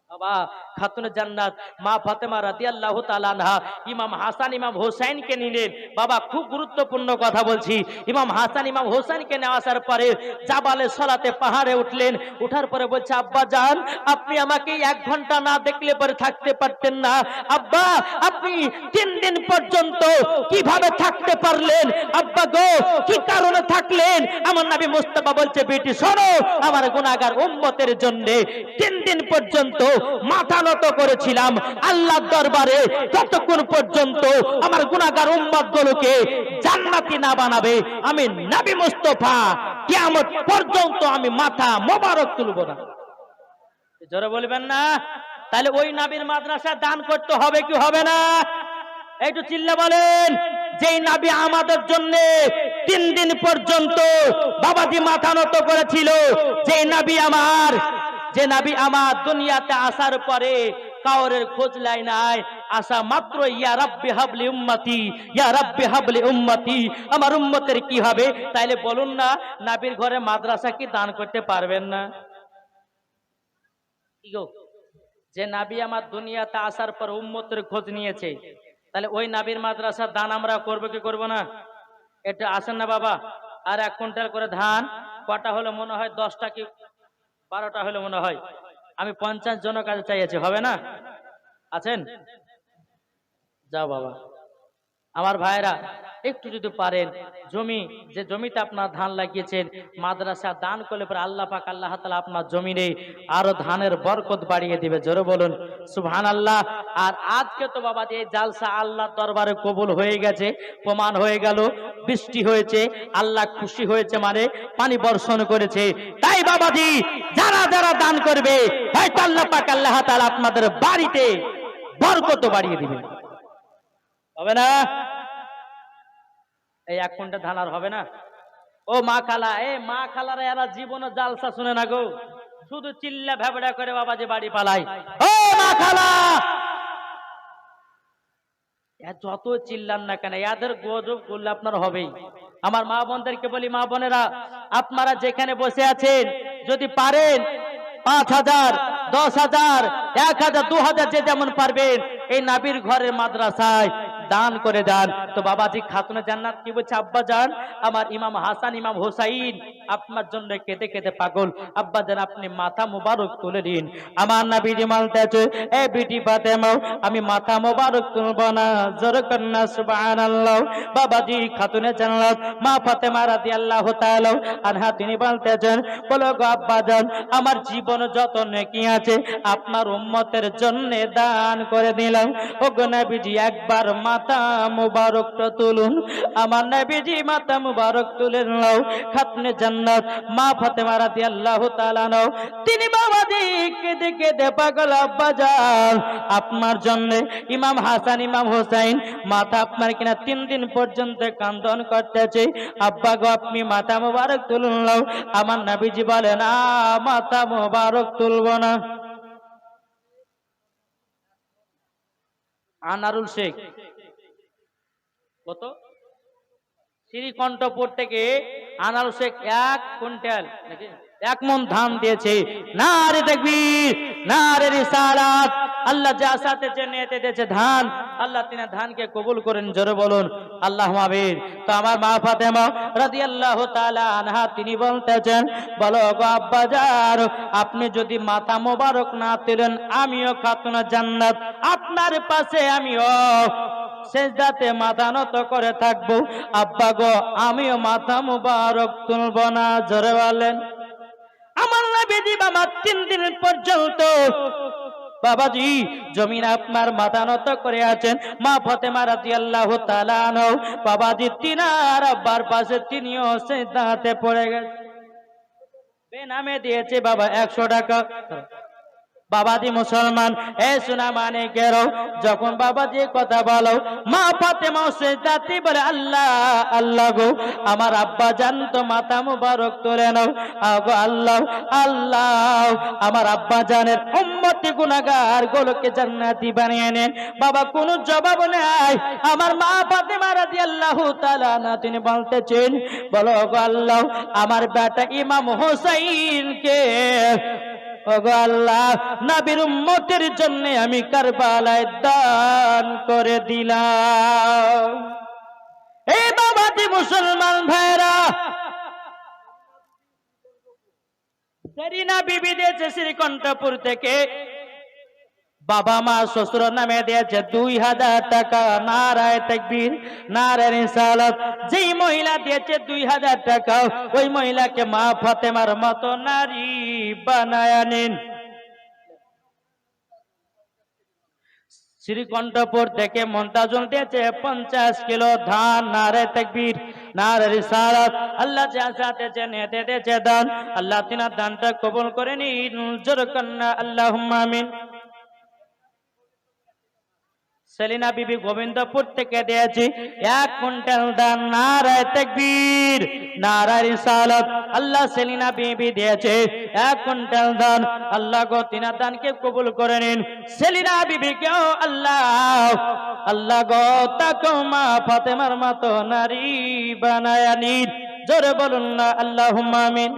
বাবা খাতুনে জান্নাত মা ফাতেমা রাদিয়াল্লাহু তাআলা আনহা ইমাম হাসান ইমাম হোসেনকে নিলেন। বাবা খুব গুরুত্বপূর্ণ কথা বলছি। ইমাম হাসান ইমাম হোসেনকে নিয়ে আসার পরে জাবালে সলাতে পাহাড়ে উঠলেন। উঠার পরে বলছে, আব্বা জান আপনি আমাকে 1 ঘন্টা না দেখলে পরে থাকতে পারতেন না। আব্বা আপনি 3 দিন পর্যন্ত কিভাবে থাকতে পারলেন? আব্বা গো কি কারণে থাকলেন? আমার নবী মুস্তাফা বলছে, বেটি শোনো, আমার গুনাহগার উম্মতের জন্য 3 দিন পর্যন্ত মাথা নত করেছিলাম আল্লাহর দরবারে, ততক্ষণ পর্যন্ত আমার গুনাহগার উম্মতগুলোকে জান্নাতি না বানাবে আমি নবী মুস্তাফা কিয়ামত পর্যন্ত আমি মাথা মোবারক তুলব না। জোরে বলবেন না? তাহলে ওই নবীর মাদ্রাসা দান করতে হবে কি হবে না? একটু চিল্লা বলেন। যেই নবী আমাদের জন্য 3 দিন পর্যন্ত বাবাজি মাথা নত করেছিল, যে নবী আমার দুনিয়াতে আসার পরে কাউরের খোঁজ লাই নাই, আসা মাত্র ইয়া রাব্বি হাবলি উম্মতি, ইয়া রাব্বি হাবলি উম্মতি, আমার উম্মতের কি হবে? তাইলে বলুন না, নবীর ঘরে মাদ্রাসা কি দান করতে পারবেন না? কি গো, যে নবী আমার দুনিয়াতে আসার পর উম্মতের খোঁজ নিয়েছে, তাহলে ওই নবীর মাদ্রাসা দান আমরা করব কি করব না? এটা আসেন না বাবা। আর 1 কুইন্টাল করে ধান কটা হলো মনে হয়? 10টা কি 12টা হলো মনে হয়। আমি 50 জনের কাছে চাইছি, হবে না? আছেন? যাও বাবা। আমার ভাইরা একটু যদি পারেন যে জমিতে আপনার ধান লাগিয়েছেন, মাদ্রাসা দান করলে পরে আল্লাহ পাক আল্লাহ তাআলা আপনার জমিনে আরো ধানের বরকত বাড়িয়ে দিবে। জোরে বলুন সুবহানাল্লাহ। আর আজকে তো বাবা এই জালসা আল্লাহর দরবারে কবুল হয়ে গেছে, প্রমাণ হয়ে গেল। বৃষ্টি হয়েছে, আল্লাহ খুশি হয়েছে, মানে পানি বর্ষণ করেছে। তাই বাবাজি যারা যারা দান করবে হয়তো আল্লাহ পাক আল্লাহ তাআলা আপনাদের বাড়িতে বরকত বাড়িয়ে দিবে। হবে না? এই 1 কুইন্টাল ধান আর হবে না? ও মা খালা, মা খালারা এরা জীবনে জালসা শুনে না গো, শুধু চিল্লা ভেবড়া করে বাবাজি বাড়ি পালায়। ও মা খালা, যত চিল্লান না কেন এদের গজব করলে আপনার হবেই। আমার মা বোনদেরকে বলি, মা বোনেরা আপনারা যেখানে বসে আছেন যদি পারেন 5,000, 10,000, 1,000, 2,000 যে যেমন পারবেন এই নবীর ঘরের মাদ্রাসায় দান করে দেন। তো বাবাজি খাতুনে জান্নাত কি বলছে, আব্বা জান আমার ইমাম হাসান ইমাম হোসাইন আপনার জন্য কেঁদে কেঁদে পাগল, আব্বা জান আপনি মাথা মোবারক তুলে দিন। আমার নবীজি বলতেছে, এ বিটি ফাতেমা আমি মাথা মোবারক তুলব না। জোরে কন্না সুবহানাল্লাহ। বাবাজি খাতুনে জান্নাত মা ফাতেমা রাদিয়াল্লাহু তাআলা আনহা তিনি বলতেছেন, বলো গো আব্বা জান আমার জীবন যত নেকি আছে আপনার উম্মতের জন্য দান করে দিলাম। ও গো নবীজি একবার মাথা মুবারকটা তুলুন। আমার নবীজি মাথা মুবারক তুলে নাও। খাতুনে জান্নাত মা ফাতেমা রাদিয়াল্লাহু তাআলা নাও তিনি বাবাজি কেঁদে কেঁদে পাগল, আব্বা জান আপনার জন্য ইমাম হাসান ইমাম হোসেন মাথা আপনার কিনা 3 দিন পর্যন্ত কান্দন করতেছে, আব্বা গো আপনি মাথা মুবারক তুলুন নাও। আমার নবীজি বলেন, মাথা মুবারক তুলব না। আনারুল শেখ কত? শ্রীকণ্ঠপুর থেকে আনারুল শেখ 1 কুইন্টাল নাকি 1 মণ ধান দিয়েছে। নারে তাকবীর, নারে রিসালাত। আল্লাহ যা সাথে জেনেতে দিয়েছে ধান, আল্লাহ তিনি ধানকে কবুল করেন। জোরে বলুন আল্লাহুম্মা আমিন। তো আমার মা ফাতেমা রাদিয়াল্লাহু তাআলা আনহা তিনি বলতেছেন, বলো গো আব্বা জান আপনি যদি মাথা মোবারক না তুলেন আমিও খাতুনে জান্নাত আপনার পাশে আমিও সেজদাতে মাথা নত করে থাকবো। আব্বা গো আমিও মাথা মুবারক তুলব না। জোরে বলেন। আমার নবীজি বাবা 3 দিন পর্যন্ত বাবাজি জমিন আপনার মাথা নত করে আছেন। মা ফাতেমা রাদিয়াল্লাহু তাআলা আনহা বাবাজি তিনার আব্বার পাশে তিনিও সেজদাতে পড়ে গেছে। বেনামে দিয়েছে বাবা 100 টাকা। বাবাজি মুসলমান শোনা মানে কেরো যখন বাবাজি কথা বলো মা ফাতেমা সেজদাতে বলে, আল্লাহ আল্লাহ গো আমার আব্বা জান তো মাথা মুবারক তুলে নাও। আগো আল্লাহ আল্লাহ আমার আব্বা জানের উম্মত উম্মতি গুনাহগার গুলোকে জান্নাতি বানিয়ে নেন। বাবা কোনো জবাব নাই। আমার মা ফাতেমা রাদিয়াল্লাহু তাআলা আনহা তিনি বলতেছেন, বলো গো আল্লাহ, আমার বেটা ইমাম হোসাইনকে ওগো আল্লাহ নবীর উম্মতের জন্য আমি কারবালায় দান করে দিলাম। এই বাবাজি মুসলমান ভাইরা, সেরিনা বিবি দিয়েছে শ্রীকণ্ঠপুর থেকে, বাবা মা শ্বশুর নামে দিয়েছে 2000 টাকা। নারায়ে তাকবীর, নারায়ে রিসালাত। যেই মহিলা দিয়েছে 2000 টাকা, ওই মহিলাকে মা ফাতেমার মতো নারী বানায় নিন। শ্রীকণ্ঠপুর থেকে মন্তাজুল দিয়েছে 50 কিলো ধান। নারায়ে তাকবীর, নারায়ে রিসালাত। আল্লাহ যা চাইতেছেন এতে দিয়েছে দান। আল্লাহ তিনার দানটা কবুল করে নিন। জোরে কন্না আল্লাহুম্মা আমিন। সেলিনা বিবি গোবিন্দপুর থেকে দিয়েছি 1 কুইন্টাল ধান। নারায়ে তাকবীর, নারায়ে রিসালাত। আল্লাহ সেলিনা বিবি দিয়েছে 1 কুইন্টাল ধান। আল্লাহ গো তিনার দানকে কবুল করে নিন। সেলিনা বিবিকেও আল্লাহ গো তাকেও মা ফাতেমার মতো নারী বানায় নিন। জোরে বলুন না আল্লাহুম্মা আমিন।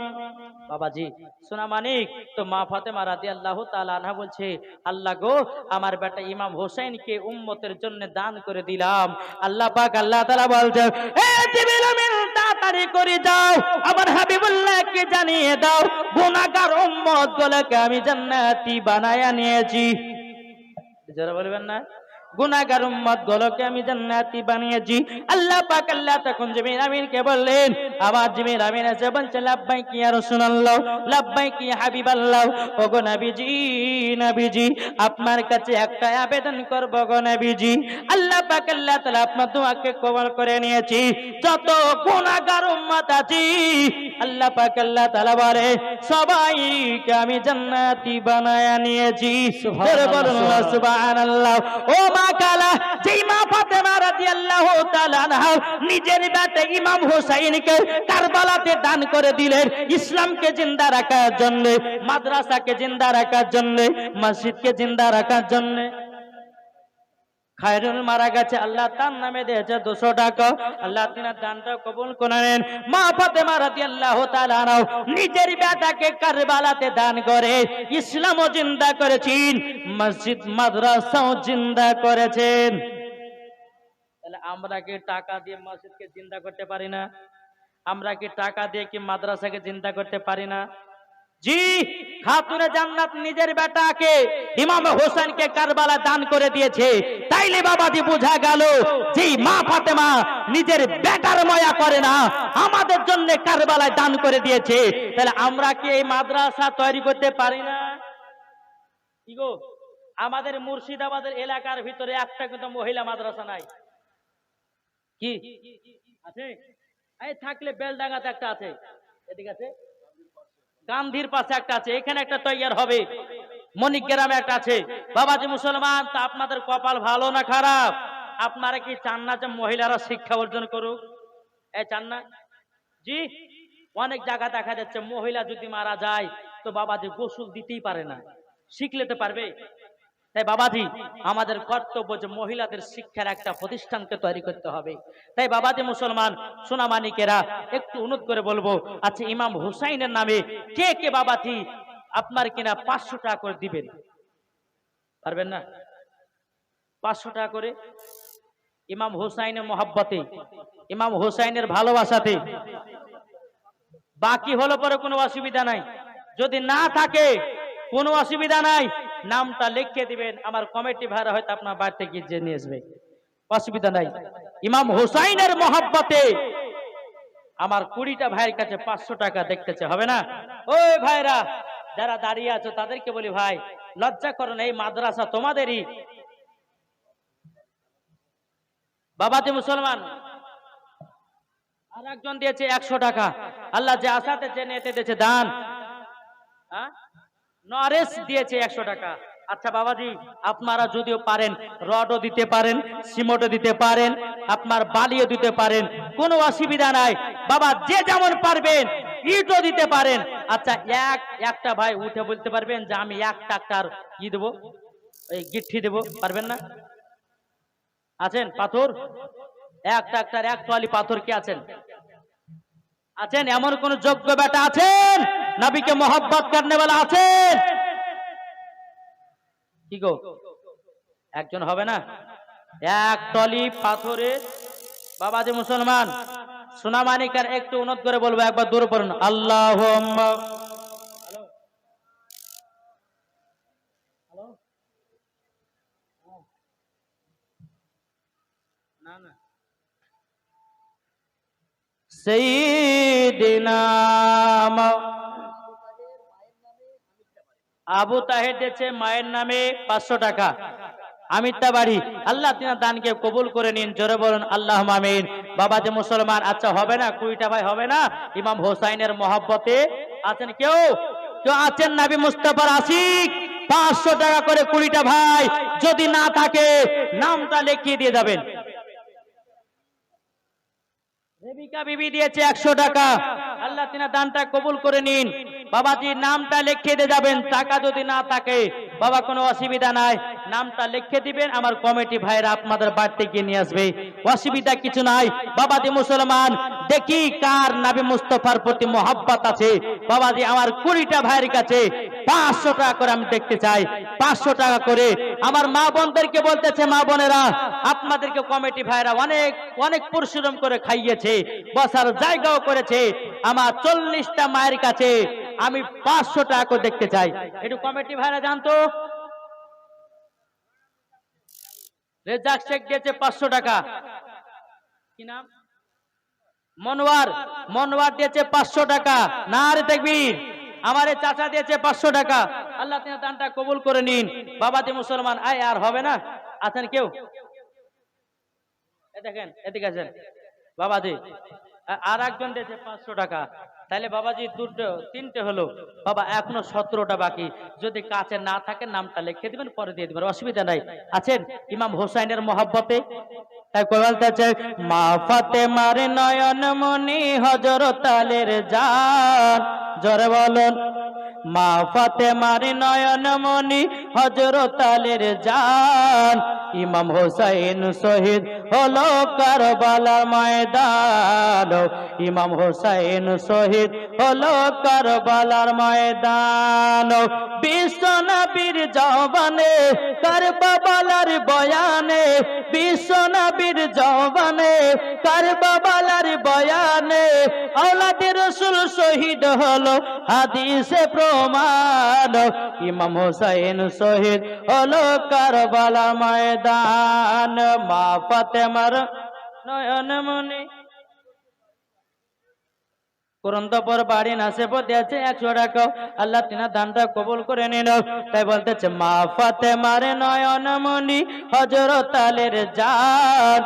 বাবাজি সোনা মানিক তো মা ফাতেমা রাদিয়াল্লাহু তাআলা আনহা বলছে, আল্লাহ গো আমার বেটা ইমাম হোসেনকে উম্মতের জন্য দান করে দিলাম। আল্লাহ পাক আল্লাহ তাআলা বলছে, এ জিবরিল আমিন তাড়াতাড়ি করে যাও, আমার হাবিবুল্লাহকে জানিয়ে দাও গুনাহগার উম্মত গুলোকে আমি জান্নাতি বানায়া নিয়েছি। যারা বলবেন না গুনাহগার উম্মত গুলোকে আমি জান্নাতি বানিয়েছি। আল্লাহ পাক আল্লাহ তখন জিবরিল আমিনকে বললেন, আবার জিবরিল আমিন এসে বলছে, লাব্বাইক ইয়া রাসূলুল্লাহ, লাব্বাইক ইয়া হাবিবাল্লাহ। ওগো নবীজি, নবীজি আপনার কাছে একটা আবেদন করব গো নবীজি। আল্লাহ পাক আল্লাহ তাআলা আপনার দোয়াকে কবুল করে নিয়েছি। যত গুনাহগার উম্মত আছে আল্লাহ পাক আল্লাহ তাআলা বলে সবাইকে আমি জান্নাতি বানায়া নিয়েছি। সুবহানাল্লাহ, সুবহানাল্লাহ। ও কালা যেই মা ফাতেমা রাদিয়াল্লাহু তাআলা আনহা নিজের বেটা ইমাম হোসেনকে কারবালাতে দান করে দিলেন ইসলামকে জিন্দা রাখার জন্য, মাদ্রাসাকে জিন্দা রাখার জন্য, মসজিদকে জিন্দা রাখার জন্য। খায়রুল মারা গেছে, আল্লাহ তার নামে দিয়েছে 200 টাকা। আল্লাহ তিনার দানটা কবুল করে নেন। মা ফাতেমা রাদিয়াল্লাহু তাআলা আনহা নিজের বেটাকে কারবালাতে দান করে ইসলামও জিন্দা করেছেন, মসজিদ মাদ্রাসাও জিন্দা করেছেন। তাহলে আমরা কি টাকা দিয়ে মসজিদকে জিন্দা করতে পারি না? আমরা কি টাকা দিয়ে কি মাদ্রাসাকে জিন্দা করতে পারি না? জি, খাতুনে জান্নাত নিজের বেটাকে ইমাম হোসেনকে কারবালা দান করে দিয়েছে। তাইলে বাবাজি বোঝা গেল যে মা ফাতেমা নিজের বেটার মায়া করে না, আমাদের জন্য কারবালায় দান করে দিয়েছে। তাহলে আমরা কি এই মাদ্রাসা তৈরি করতে পারি না? কি গো, আমাদের মুর্শিদাবাদের এলাকার ভিতরে একটা কিন্তু মহিলা মাদ্রাসা নাই। কি আছে? এই থাকলে বেলডাঙ্গাতে একটা আছে, এদিকে আছে, গান্ধীর পাশে একটা আছে, এখানে একটা তৈয়ার হবে, মণিগ্রামে একটা আছে। বাবাজি মুসলমান, তা আপনাদের কপাল ভালো না খারাপ? আপনারা কি চান না যে মহিলারা শিক্ষা অর্জন করুক? চান না? জি, অনেক জায়গা দেখা যাচ্ছে মহিলা যদি মারা যায় তো বাবাজি গোসল দিতেই পারে না, শিখলে তো পারবে। তাই বাবাজি আমাদের কর্তব্য যে মহিলাদের শিক্ষার একটা প্রতিষ্ঠানকে তৈরি করতে হবে। তাই বাবাজি মুসলমান সোনা মানিকেরা একটু অনুরোধ করে বলবো, আচ্ছা ইমাম হুসাইনের নামে কে কে বাবাজি আপনার কিনা 500 টাকা করে দিবেন? পারবেন না? 500 টাকা করে ইমাম হুসাইনের মহব্বতে, ইমাম হুসাইনের ভালোবাসাতে। বাকি হলো পরে কোনো অসুবিধা নাই, যদি না থাকে কোনো অসুবিধা নাই, নামটা লিখে দিবেন, আমার কমিটি ভাইরা হয়তো আপনার বাড়িতে গিয়ে নিয়ে আসবে, অসুবিধা নাই। ইমাম হুসাইনের মহব্বতে আমার 20টা ভাইয়ের কাছে 500 টাকা দেখতেছে, হবে না? ওই ভাইরা যারা দাঁড়িয়ে আছো তাদেরকে বলি, ভাই লজ্জা করো না, এই মাদ্রাসা তোমাদেরই। বাবাজি মুসলমান আর একজন দিয়েছে 100 টাকা। আল্লাহ যে আশাতে জেনে এতে দিয়েছে দান। নরেশ দিয়েছে 100 টাকা। আচ্ছা বাবাজি আপনারা যদিও পারেন রডও দিতে পারেন, সিমেন্টও দিতে পারেন, আপনার বালিও দিতে পারেন, কোনো অসুবিধা নাই। বাবা যে যেমন পারবেন ইটও দিতে পারেন। আচ্ছা একটা ভাই উঠে বলতে পারবেন যে আমি 1 টাকার কি দেবো, এই গিট্টি দেবো, পারবেন না? আছেন পাথর? 1 টাকার 1 টলি পাথর কি আছেন? আছেন? এমন কোন যোগ্য বেটা আছেন? নবীকে মোহাব্বত করনে वाला আছেন? কি গো, একজন হবে না? 1 টলি পাথরে বাবাজি মুসলমান সোনামানিকার একটু উন্নত করে বলবো, একবার দূরে পড়ুন আল্লাহুম্মা। না না, সাইয়্যিদিনা আবু তাহের দিয়েছে মায়ের নামে 500 টাকা। আমিত্তা বাড়ি, আল্লাহ তিনার দানকে কবুল করে নিন, জোরে বলুন আল্লাহুম্মা আমিন। বাবাজি মুসলমান, আচ্ছা হবে না 20টা ভাই হবে না? ইমাম হোসাইনের মহব্বতে আছেন কেউ? কেউ আছেন নবী মুস্তাফার আশিক? 500 টাকা করে 20টা ভাই, যদি না থাকে নামটা লিখিয়ে দিয়ে যাবেন। রেবিকা বিবি দিয়েছে 100 টাকা, আল্লাহ তিনার দানটা কবুল করে নিন। বাবাজি নামটা লিখে দিয়ে যাবেন, টাকা যদি না থাকে বাবা কোনো অসুবিধা নাই, নামটা লিখে দিবেন, আমার কমিটি ভাইরা আপনাদের বাড়িতে গিয়ে নিয়ে আসবে, অসুবিধা কিছু নাই। বাবাজি মুসলমান, দেখি কার নবী মুস্তাফার প্রতি মোহাব্বত আছে। বাবাজি আমার 20টা ভাইয়ের কাছে 500 টাকা করে আমি দেখতে চাই, 500 টাকা করে। আমার মা বোনদেরকে বলতেছে, মা বোনেরা আপনাদেরকে কমিটি ভাইরা অনেক অনেক পরিশ্রম করে খাইয়েছে, বসার জায়গাও করেছে। আমার 40টা মায়ের কাছে আমি 500 টাকা করে দেখতে চাই, একটু কমিটি ভাইরা জানতো। রেজাক শেখ দিয়েছে 500 টাকা, কি নাম? মনোয়ার, মনোয়ার দিয়েছে 500 টাকা, নারে তাকবীর। আমার এই চাচা দিয়েছে 500 টাকা, আল্লাহ তিনার দানটা কবুল করে নিন। বাবাজি মুসলমান, আয় আর হবে না? আছেন কেউ? দেখেন এদিকে আছেন বাবাজি, আর একজন দিয়েছে 500 টাকা। তাহলে বাবাজি দুটো 3টে হলো বাবা, এখনো 17টা বাকি। যদি কাছে না থাকে নামটা লিখে দিবেন, পরে দিয়ে দিবেন, অসুবিধা নাই। আছেন ইমাম হোসাইনের মহব্বতে? তাই বলতেছে, মা ফাতেমার নয়ন মনি হযরত আলীর জান, জোরে বলুন মা ফাতেমার নয়ন মনি হযরত আলীর জান, ইমাম হোসাইন শহীদ হলো কারবালার ময়দান, ইমাম হোসাইন শহীদ হলো কারবালার ময়দান। বিশ্ব নবীর জওয়ানে কারবালার বয়ানে, বিশ্ব নবীর জওয়ানে কারবালার বয়ানে, আওলাদে রাসূল শহীদ হলো হাদিসে প্রমাণ, ইমাম হোসাইন শহীদ হলো কারবালার ময়দান। মা ফাতেমার নয়ন মনি করন্তপুর বাড়ি নাসেপুর দিয়েছে 100 টাকা, আল্লাহ তিনার দানটা কবুল করে নিন। তাই বলতেছে, মা ফাতেমার নয়ন মনি হযরত আলীর জান,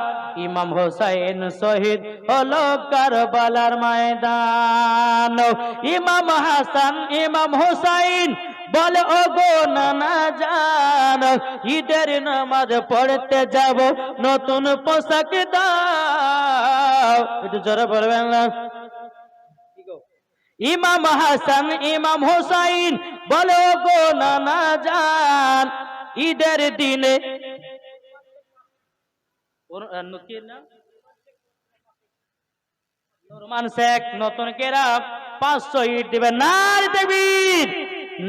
ইমাম হোসাইন শহীদ হলো কারবালার ময়দান। ইমাম হাসান ইমাম হোসাইন বলে, ও গো নানা জান, ঈদের নামাজ পড়তে যাব, নতুন পোশাক দাও। একটু জোরে বলবেন না? ইমাম হাসান ইমাম হোসাইন বলে, ও গো নানা জান, ঈদের দিনে নুরমান শেখ নতুন কেরা 500 ইট দিবেন, নারে তাকবীর,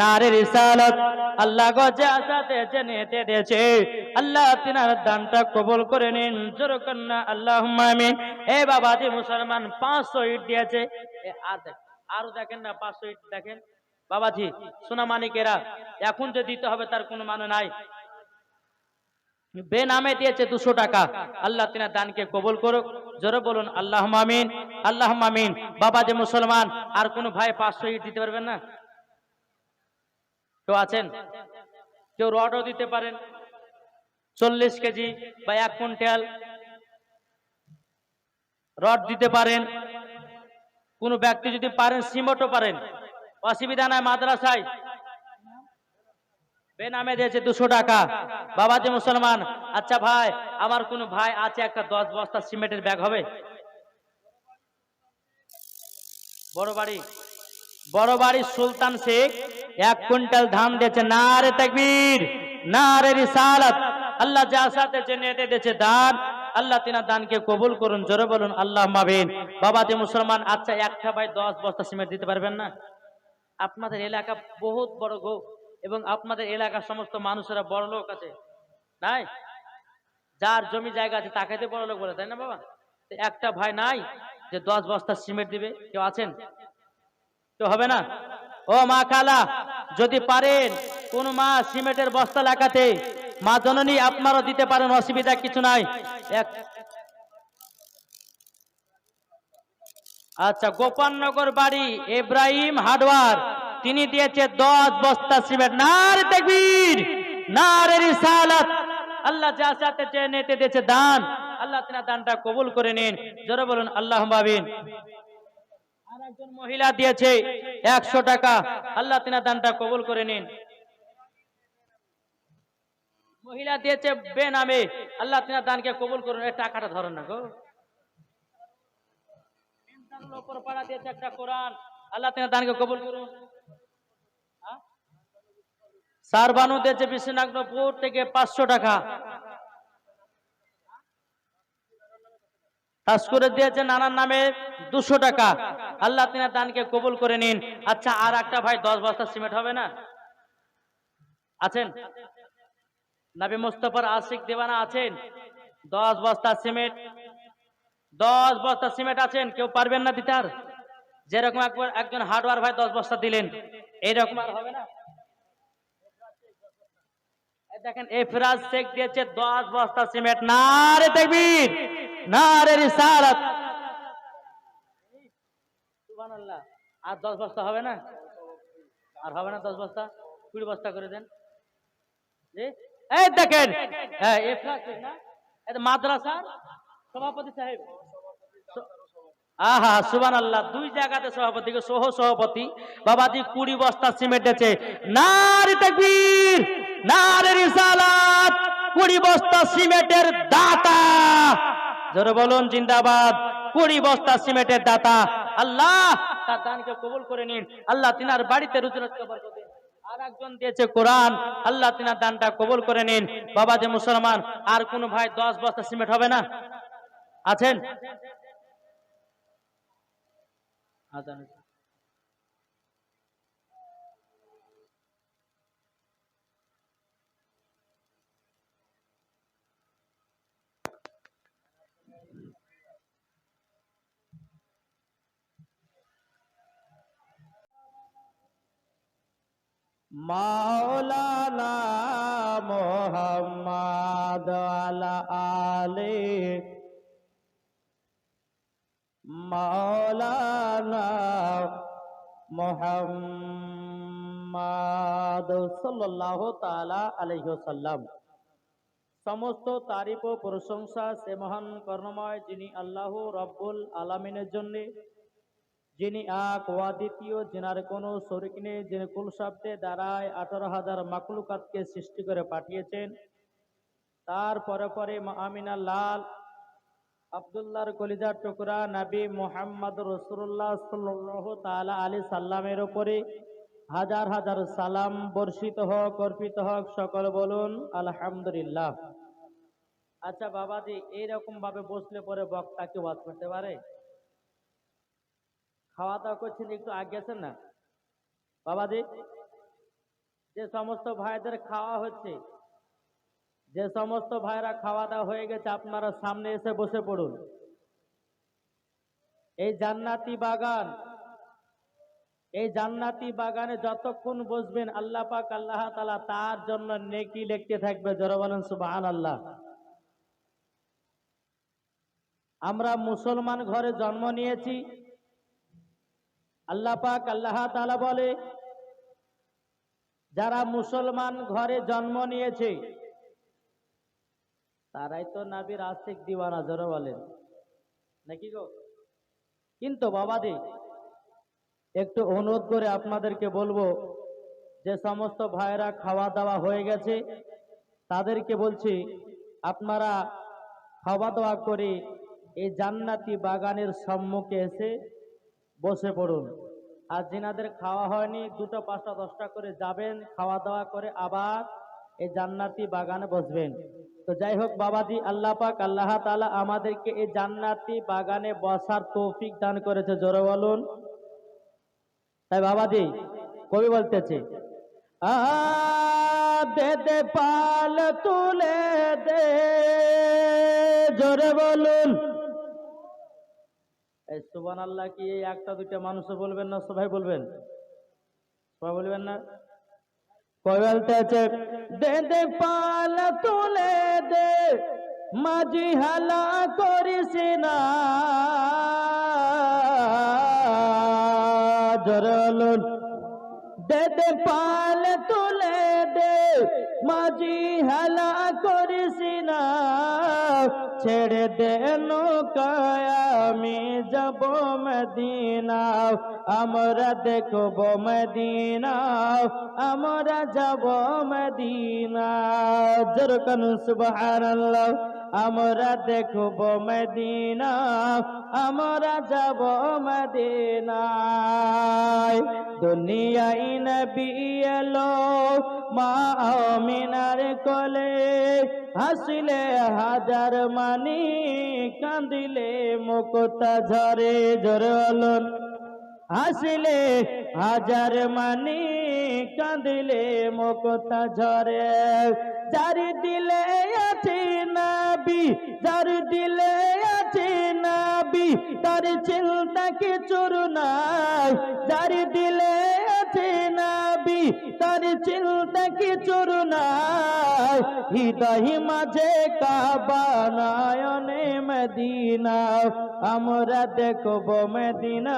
নারে রিসালাত। আল্লাহ গজে আসাতে জেনেতে দিয়েছে, আল্লাহ তিনার দানটা কবুল করে নিন, জোরে কন্না আল্লাহুম্মা আমিন। এ বাবাজি মুসলমান 500 ইট দিয়েছে, আরো দেখেন না 500 ইট দেখেন বাবাজি সোনামানিকেরা, এখন যে দিতে হবে তার কোনো মানে নাই। বেনামে দিয়েছে 200 টাকা, আল্লাহ তিনার দানকে কবুল করুক, জোরে বলুন আল্লাহুম্মা আমিন, আল্লাহুম্মা আমিন। বাবাজি মুসলমান, আর কোন ভাই 500 ইট দিতে পারবেন না? কেউ আছেন? কেউ রডও দিতে পারেন, 40 কেজি বা 1 কুইন্টাল রড দিতে পারেন। কোন ব্যক্তি যদি পারেন সিমেন্টও পারেন, অসুবিধা নাই। মাদ্রাসায় বেনামে দিয়েছে 200 টাকা, বাবাজি মুসলমান। আচ্ছা ভাই, আমার কোন ভাই আছে একটা 10 বস্তা সিমেন্টের ব্যাগ হবে? বড় বাড়ি সুলতান শেখ 1 কুইন্টাল ধান দিয়েছে। নারে তাকবীর, নারে রিসালাত। আল্লাহ যা সাথে জেনে দিয়েছে দান, আল্লাহ তিনা দানকে কবুল করুন। জোরে বলুন আল্লাহুম্মা আমিন। বাবা যে মুসলমান, আচ্ছা একটা ভাই 10 বস্তা সিমেন্ট দিতে পারবেন না? আপনাদের এলাকা বহুত বড় গো, এবং আপনাদের এলাকার সমস্ত মানুষেরা বড় লোক আছে, নাই? যার জমি জায়গা আছে তাকে তো বড় লোক বলে, তাই না বাবা? তো একটা ভাই নাই যে 10 বস্তা সিমেন্ট দিবে? কেউ আছেন? কেউ হবে না? ও মা খালা, যদি পারেন কোন মা সিমেন্টের বস্তা লাগাতে, মা জননী আপনারও দিতে পারেন, অসুবিধা কিছু নাই। আচ্ছা, গোপালনগর বাড়ি ইব্রাহিম হার্ডওয়ার, তিনি দিয়েছে 10 বস্তা সিমেন্ট। নারে তাকবীর, নারে রিসালাত। আল্লাহ যা চাতে চেয়ে নিতে দিয়েছে দান, আল্লাহ তিনা দানটা কবুল করে নিন। জোরে বলুন আল্লাহুম্মা আমিন। আর একজন মহিলা দিয়েছে 100 টাকা, আল্লাহ তিনা দানটা কবুল করে নিন। মহিলা দিয়েছে বেনামে, আল্লাহ তিনা দানকে কবুল করুন। এই টাকাটা ধরেন না গো। উপর পাড়া দিয়েছে একটা কোরআন, আল্লাহ তিনা দানকে কবুল করুন। সারবানু দিয়েছে বিশ্বনাথপুর থেকে 500 টাকা। তাস্কুরে দিয়েছে নানার নামে 200 টাকা, আল্লাহ তিনা দানকে কবুল করে নিন। আচ্ছা, আর একটা ভাই 10 বস্তা সিমেন্ট হবে না? আছেন? নবী মুস্তাফার আশিক দিওয়ানা আছেন? 10 বস্তা সিমেন্ট, 10 বস্তা সিমেন্ট আছেন? কেউ পারবেন না দিতে? আর যেরকম একজন হার্ডওয়ার ভাই 10 বস্তা দিলেন, এইরকম আর হবে না? দেখেন এফরাজ শেখ দিয়েছে 10 বস্তা সিমেন্ট। নারে তাকবীর, নারে রিসালাত। সুবহানাল্লাহ। আর 10 বস্তা হবে না? আর হবে না 10 বস্তা? 20 বস্তা করে দেন। জি, এই দেখেন, হ্যাঁ এফরাজ শেখ না, এটা মাদ্রাসার সভাপতি সাহেব। আহা সুবহানাল্লাহ, 2 জায়গাতে সভাপতি, সহ সভাপতি বাবাজি 20 বস্তা সিমেন্ট দিয়েছে। নারে তাকবীর, নারে রিসালাত। 20 বস্তা সিমেন্টের দাতা, জোরে বলুন জিন্দাবাদ। 20 বস্তা সিমেন্টের দাতা, আল্লাহ তার দানকে কবুল করে নিন। আল্লাহ তিনার বাড়িতে রুজি-রোজগার বরকত দিন। আর একজন দিয়েছে কোরআন, আল্লাহ তিনার দানটা কবুল করে নিন। বাবা যে মুসলমান, আর কোন ভাই 10 বস্তা সিমেন্ট হবে না? আছেন? মাওলানা মুহাম্মদ আলা আলে মাওলানা মুহাম্মদ সাল্লাল্লাহু তাআলা আলাইহি ওয়াসাল্লাম। সমস্ত তারিফ ও প্রশংসা সে মহান করুণাময় যিনি আল্লাহ রব্বুল আলামিনের জন্য, যিনি এক ও অদ্বিতীয়, যিনার কোনো শরীক নেই, যিনি কুল শব্দে দ্বারায় 18,000 মাখলুকাতকে সৃষ্টি করে পাঠিয়েছেন। তার পরে পরে আমিনা লাল আব্দুল্লাহর কলিজার টুকরা নবী মুহাম্মদ রাসূলুল্লাহ সাল্লাল্লাহু তাআলা আলাইহি সাল্লামের উপরে হাজার হাজার সালাম বর্ষিত হোক, অর্পিত হোক। সকল বলুন আলহামদুলিল্লাহ। আচ্ছা বাবাজি, এইরকম ভাবে বসলে পরে বক্তা কি ওয়াজ করতে পারে? খাওয়া দাওয়া করছেন, একটু আগে আছেন না বাবাজি? যে সমস্ত ভাইদের খাওয়া হচ্ছে, যে সমস্ত ভাইরা খাওয়া দাওয়া হয়ে গেছে, আপনারা সামনে এসে বসে পড়ুন। এই জান্নাতি বাগান, এই জান্নাতি বাগানে যতক্ষণ বসবেন আল্লাহ পাক আল্লাহ তাআলা তার জন্য নেকি লিখতে থাকবে। জোরে বলেন সুবহানাল্লাহ। আমরা মুসলমান ঘরে জন্ম নিয়েছি, আল্লাহ পাক আল্লাহ তাআলা বলে যারা মুসলমান ঘরে জন্ম নিয়েছে তারাই তো নবীর আশিক দিওয়ানা। জোরে বলেন নাকি গো? কিন্তু বাবাজি, একটু অনুরোধ করে আপনাদেরকে বলবো, যে সমস্ত ভাইরা খাওয়া দাওয়া হয়ে গেছে তাদেরকে বলছি, আপনারা খাওয়া দাওয়া করে এই জান্নাতি বাগানের সম্মুখে এসে বসে পড়ুন। আর যিনাদের খাওয়া হয়নি 2টা 5টা 10টা করে যাবেন, খাওয়া দাওয়া করে আবার এই জান্নাতি বাগানে বসবেন। তো যাই হোক বাবাজি, আল্লাহ পাক আল্লাহ তাআলা আমাদেরকে এই জান্নাতি বাগানে বসার তৌফিক দান করেছে, জোরে বলুন। তাই বাবাজি কবি বলতেছে, আ দে দে পাল তুলে দে, জোরে বলুন। এই সুবহানাল্লাহ কি এই একটা দুইটা মানুষও বলবেন না, সবাই বলবেন? সবাই বলবেন না? কবি বলতেছে, দে দে পাল তুলে দে, মাঝি হালা করিস না, জোরে বলুন। দে দে পাল তুলে দে, মাঝি হেলা করিস না, ছেড়ে দে নৌকায় আমি যাব মদিনা, আমরা দেখব মদিনা, আমরা যাব মদিনা, জোরকান সুবহানাল্লাহ। আমরা দেখব মদিনা, আমরা যাব মদিনায়। দুনিয়ায় নবী এলো মা আমিনার কোলে, হাসিলে হাজার মানি, কান্দিলে মুক্তা ঝরে, জোরে বলুন। হাসিলে হাজার মানি, কাঁদিলে মুক্তা ঝরে, যার দিলে আছে নবী, যার দিলে আছে নবী, তার চিন্তা কিছুর নাই, যার দিলে আছে নবী, তার চিন্তা কিছুর নাই, হৃদয় মাঝে কাবা, নয়নে মদিনা, আমরা দেখব মদিনা,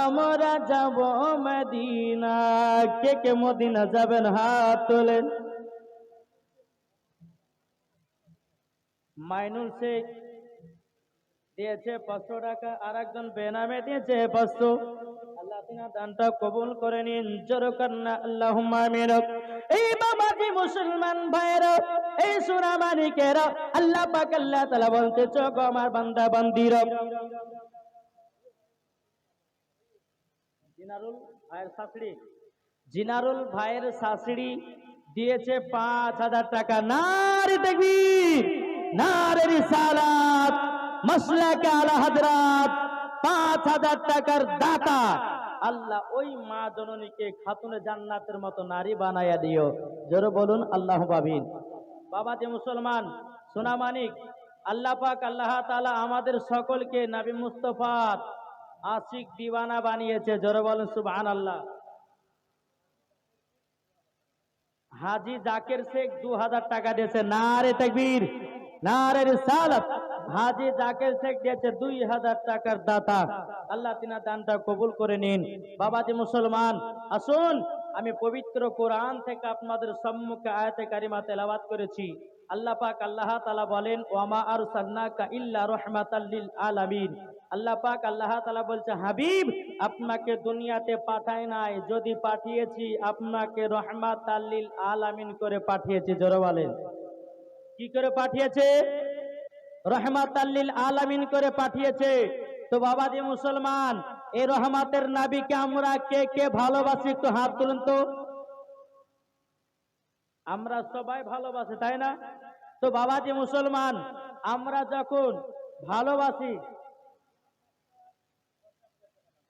আমরা যাব মদিনা। কে কে মদিনা যাবেন হাত তোলেন। মাইনুল শেখ দিয়েছে 500 টাকা, আর একজন বেনামে দিয়েছে 500। আল্লাহ তিনার দানটা কবুল করে নিন, জোরে কান্না আল্লাহুম্মা আমিন। এই বাবাজি মুসলমান ভাইরা, এই সোনা মানিকেরা, আল্লাহ পাক আল্লাহ তাআলা বলতে, চোখ আমার বান্দা বান্দিরা, জিনারুল ভাইয়ের শাশুড়ি, জিনারুল ভাইয়ের শাশুড়ি দিয়েছে 5000 টাকা। নারে তাকবীর, নারে রিসালাত, মাসলাকে আলা হযরত, 5000 টাকার দাতা। আল্লাহ ওই মা জননীকে খাতুনে জান্নাতের মতো নারী বানায়া দিও, জোরে বলুন আল্লাহুম্মা আমিন। বাবাজি মুসলমান সোনা মানিক, আল্লাহ পাক আল্লাহ তাআলা আমাদের সকলকে নবী মুস্তাফার আশিক দিওয়ানা বানিয়েছে, জোরে বলেন সুবহানাল্লাহ। হাজী জাকির শেখ 2000 টাকা দিয়েছে, নারে তাকবীর, নারে রিসালাত। হাজী জাকির শেখ দিয়েছে 2000 টাকার দাতা। আল্লাহ তিনার দানটা কবুল করে নিন। বাবাজি মুসলমান আসুন, আমি পবিত্র কোরআন থেকে আপনাদের সম্মুখে আয়াতে কারিমা তেলাওয়াত করেছি। আল্লাহ পাক আল্লাহ তাআলা বলেন, ওয়ামা আরসালনাকা ইল্লা রাহমাতাল লিল আলামিন। আল্লাহ পাক আল্লাহ তাআলা বলছে, হাবিব আপনাকে দুনিয়াতে পাঠাই নাই, যদি পাঠিয়েছি আপনাকে রহমাতাল লিল আলামিন করে পাঠিয়েছি, জোরে বলেন। কি করে পাঠিয়েছে? রহমাতাল লিল আলামিন করে পাঠিয়েছে। তো বাবাজি মুসলমান, এই রহমাতের নবীকে আমরা কে কে ভালোবাসি একটু হাত তুলুন তো। আমরা সবাই ভালোবাসি, তাই না? তো বাবাজি মুসলমান, আমরা যখন ভালোবাসি,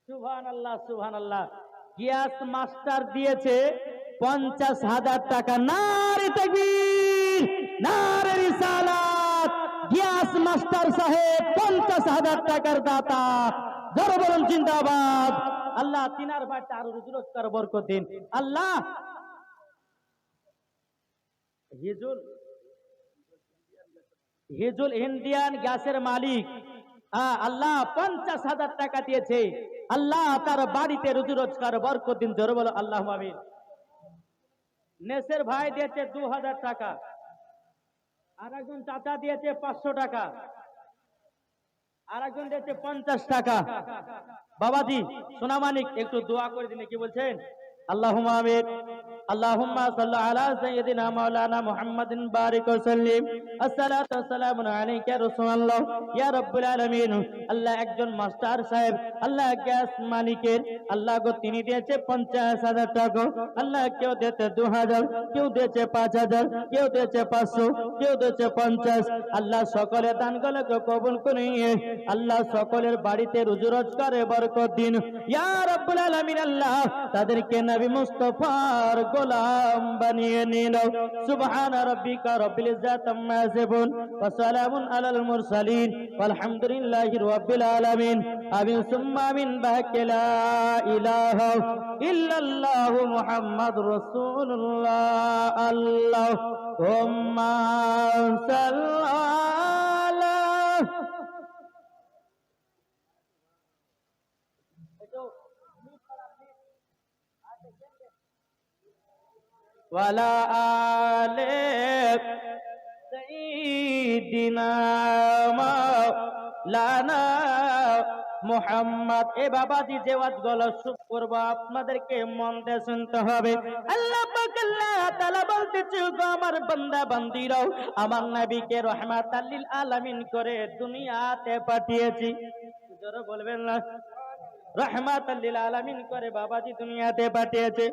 সুবহানাল্লাহ সুবহানাল্লাহ, গিয়াস মাস্টার দিয়েছে 50,000 টাকা। নারে তাকবীর, নারে রিসালাত। গিয়াস মাস্টার সাহেব 50,000 টাকার দাতা, জোরে বলুন জিন্দাবাদ। আল্লাহ তিনার বাড়িতে আরো রুজি রোজগার বরকত দিন। আল্লাহ হিজুল ইন্ডিয়ান গ্যাসের মালিক, আল্লাহ 50,000 টাকা দিয়েছে। আল্লাহ তার বাড়িতে রুজি রোজগার বরকত দিন, জোরে বলো আল্লাহুম্মা আমিন। নেসের ভাই দিয়েছে 2000 টাকা, আর একজন চাচা দিয়েছে 500 টাকা, আর একজন দিয়েছে 50 টাকা। বাবাজি সোনামানিক একটু দোয়া করে দিন, কি বলছেন? اللهم آمين. اللهم صل على سيدنا مولانا محمد بارك وسلم. الصلاة والسلام عليك يا رسول الله يا رب العالمين. আল্লাহ একজন মাস্টার সাহেব আল্লাহ গ্যাস মালিকের আল্লাহ গো তিনি দিয়েছে 50,000 টাকা। আল্লাহ কেউ দিয়েছে 2,000, কেউ দিয়েছে 5,000, কেউ দিয়েছে 500, কেউ দিয়েছে 50। আল্লাহ সকলের দানগুলোকে কবুল করে নিয়ে আল্লাহ সকলের বাড়িতে রুজি রোজগারে বরকত দিন ইয়া রাব্বুল আলামিন। আল্লাহ তাদেরকে নবী মুস্তাফার গোলাম বানিয়ে নিন। সুবহান রাব্বিকা রাব্বিল ইজ্জাতি আম্মা ইয়াসিফুন ওয়া সালামুন আলাল মুরসালিন ওয়ালহামদুলিল্লাহি রাব্বিল আলামিন। আমিন সুম্মা আমিন। বাহাক্কে লা ইলাহা ইল্লাল্লাহু মুহাম্মাদুর রাসূলুল্লাহ। আল্লাহুম্মা সাল্লি আলা ওয়ালা আলে সাইয়্যিদিনা মাওলানা মুহাম্মদ। এ বাবাজি যে ওয়াজগুলো শুরু করব আপনাদেরকে মন দিয়ে শুনতে হবে। আল্লাহ পাক আল্লাহ তাআলা বলতেছে, গো আমার বান্দা বান্দীরাও, আমার নবীকে রাহমাতাল লিল আলামিন করে দুনিয়াতে পাঠিয়েছি। জোরে বলবেন না? রাহমাতাল লিল আলামিন করে বাবাজি দুনিয়াতে পাঠিয়েছে।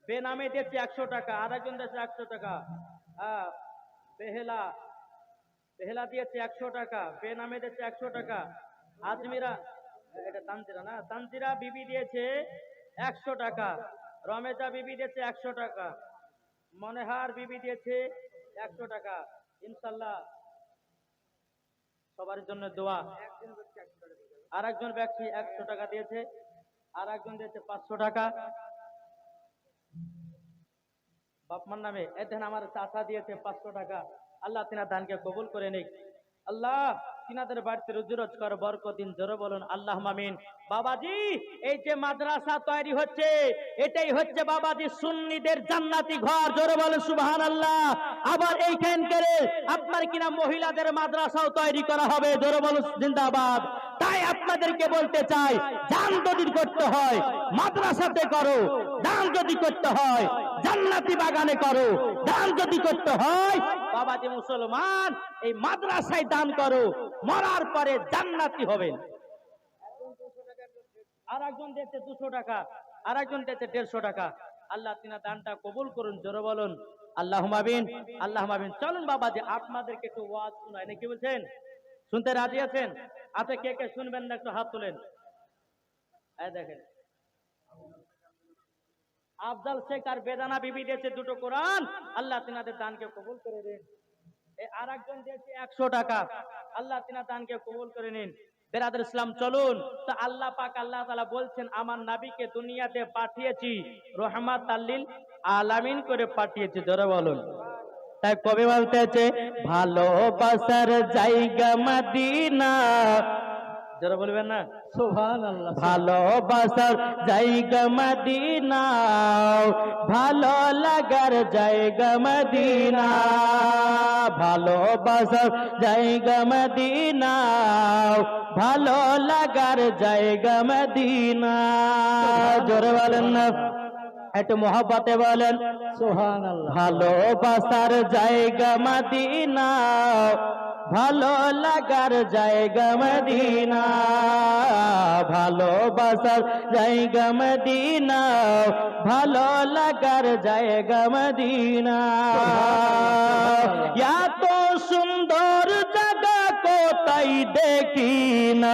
বেনামে দিয়েছে 100 টাকা, আরেকজন দিয়েছে 100 টাকা। বেহেলা দিয়েছে 100 টাকা, বেনামে দিয়েছে 100 টাকা। আজমিরা, এটা তানজিরা না, তানজিরা বিবি দিয়েছে 100 টাকা। রমেজা বিবি দিয়েছে 100 টাকা। মনেহার বিবি দিয়েছে 100 টাকা। ইনশাআল্লাহ সবার জন্য দোয়া। আর একজন ব্যক্তি 100 টাকা দিয়েছে, আর একজন দিয়েছে 500 টাকা বাপমার নামে। এদিন আমার চাচা দিয়েছে 500 টাকা। আল্লাহ তিনার দানকে কবুল করে নিক। আল্লাহ তিনাদের বাড়িতে রুজি রোজগার বরকত দিন। জোরে বলুন আল্লাহুম্মা আমিন। বাবাজি এই যে মাদ্রাসা তৈরি হচ্ছে, এটাই হচ্ছে বাবাজি সুন্নিদের জান্নাতি ঘর। জোরে বলুন সুবহানাল্লাহ। আবার এইখানকার আপনার কিনা মহিলাদের মাদ্রাসাও তৈরি করা হবে। জোরে বলুন জিন্দাবাদ। তাই আপনাদেরকে বলতে চাই, দান যদি করতে হয় মাদ্রাসাতে করো, দান যদি করতে হয় জান্নাতি বাগানে করো, দান যদি করতে হয় বাবাজি মুসলমান এই মাদ্রাসায় দান করো, মরার পরে জান্নাতি হবেন। আর একজন দিয়েছে 200 টাকা, আর একজন দিয়েছে 150 টাকা। আল্লাহ তিনা দানটা কবুল করুন। জোরে বলুন আল্লাহুম্মা আমিন, আল্লাহুম্মা আমিন। চলুন বাবাজি আপনাদেরকে একটু ওয়াজ শোনাই, নাকি বলছেন? শুনতে রাজি আছেন? আচ্ছা কে কে শুনবেন না একটু হাত তোলেন। এই দেখেন আফজাল শেখ আর বেদানা বিবি দিয়েছে 2টো কোরআন। আল্লাহ তিনাদের দানকে কবুল করে দিন। আর একজন দিয়েছে 100 টাকা। আল্লাহ তিনার দানকে কবুল করে নিন। বেরাদর ইসলাম চলুন। তো আল্লাহ পাক আল্লাহ তাআলা বলছেন, আমার নবীকে দুনিয়াতে পাঠিয়েছি রাহমাতাল লিল আলামিন করে পাঠিয়েছি। জোরে বলুন। তাই কবি বলতেছে, ভালোবাসার জায়গা মদিনা। জোরে বলবেন না? সুবহানাল্লাহ। ভালোবাসার জায়গা মদিনা, ভালো লাগার জায়গা মদিনা, ভালোবাসার জায়গা মদিনা, ভালো লাগার জায়গা মদিনা। জোরে বলেন না? একটু মহব্বতে বলেন সুবহানাল্লাহ। ভালোবাসার জায়গা মদিনা, ভালো লাগার জায়গা মদিনা, ভালোবাসার জায়গা মদিনা, ভালো লাগার জায়গা মদিনা। এত সুন্দর জায়গা কোথায় দেখি না।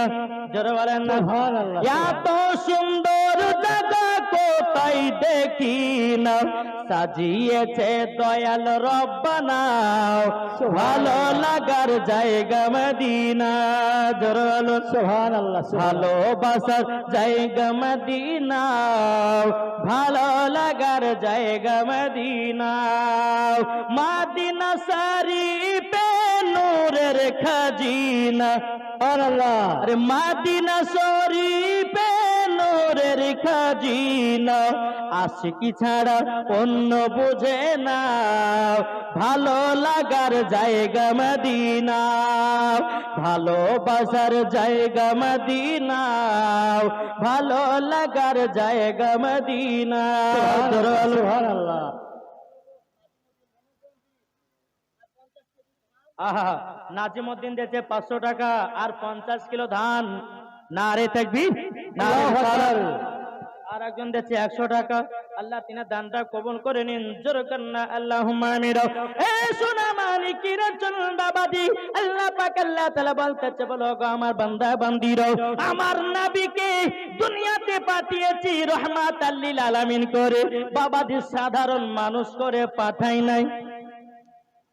জোরে বলেন না? সুবহানাল্লাহ। এত সুন্দর জায়গা কোথায় দেখি না, সাজিয়েছে দয়াল রব্বানা, ভালো লাগার জায়গা মদিনা। জোরে বলুন সুবহানাল্লাহ। ভালোবাসার জায়গা মদিনা, ভালো লাগার জায়গা মদিনা, মদিনা শরীফে নূরের খাজিনা। আরে মদিনা শরীফে নূর নূরের খাজিনা আশিকি ছাড়া অন্য বুঝে না ভালো লাগার জায়গা মদিনা ভালোবাসার জায়গা মদিনা ভালো লাগার জায়গা মদিনা সুবহানাল্লাহ। আহা নাজিমউদ্দিন দিয়েছে 500 টাকা আর 50 কিলো ধান নারে তাকবীর নারে আল্লাহু আকবার। সালাত। আর একজন দিয়েছে 100 টাকা আল্লাহ তিনার দানটা কবুল করে নিন জোরে কন্না আল্লাহুম্মা আমিন। এ সোনা মানিকেরা চলুন বাবাজি আল্লাহ পাক আল্লাহ তাআলা বলতেছে বলো গো আমার বান্দা বান্দিরা আমার নবীকে দুনিয়াতে পাঠিয়েছি রহমাতাল লিল আলামিন করে বাবাজি সাধারণ মানুষ করে পাঠাই নাই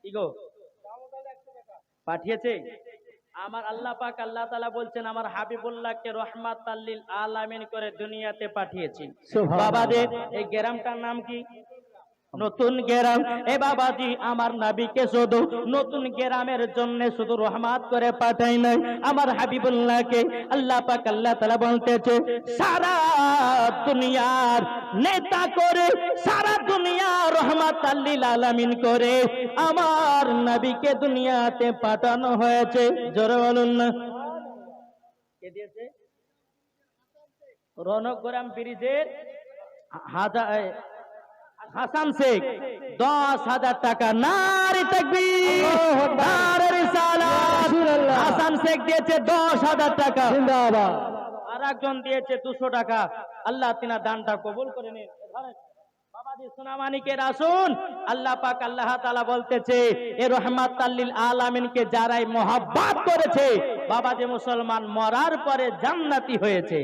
কি গো পাঠিয়েছে আমার আল্লাহ পাক আল্লাহ তাআলা বলছেন আমার হাবিবুল্লাহকে রহমাতাল লিল আলামিন করে দুনিয়াতে পাঠিয়েছি। সুবহানাল্লাহ। বাবাদের এই গ্রামটার নাম কি? নতুন গ্রাম। এ বাবাজি আমার নবীকে শুধু নতুন গ্রামের জন্য শুধু রহমত করে পাঠাই নাই আমার হাবিবুল্লাহকে আল্লাহ পাক আল্লাহ তাআলা বলতেছে সারা দুনিয়ার নেতা করে সারা দুনিয়া রহমাতাল লিল আলামিন করে আমার নবীকে দুনিয়াতে পাঠানো হয়েছে জোরে বলুন না কে দিয়েছে? রনকগ্রাম ব্রিজের হাসান শেখ 10,000 টাকা নারে তাকবীর নারে রিসালাত হাসান শেখ দিয়েছে 10,000 টাকা জিন্দাবাদ। আর একজন দিয়েছে 200 টাকা আল্লাহ তিনা দানটা কবুল করে নিন। বাবাজি সোনামানিকের আসুন আল্লাহ পাক আল্লাহ তাআলা বলতেছে এ রহমাতাল লিল আলামিনকে যারাই মহব্বত করেছে বাবাজি মুসলমান মরার পরে জান্নাতি হয়েছে।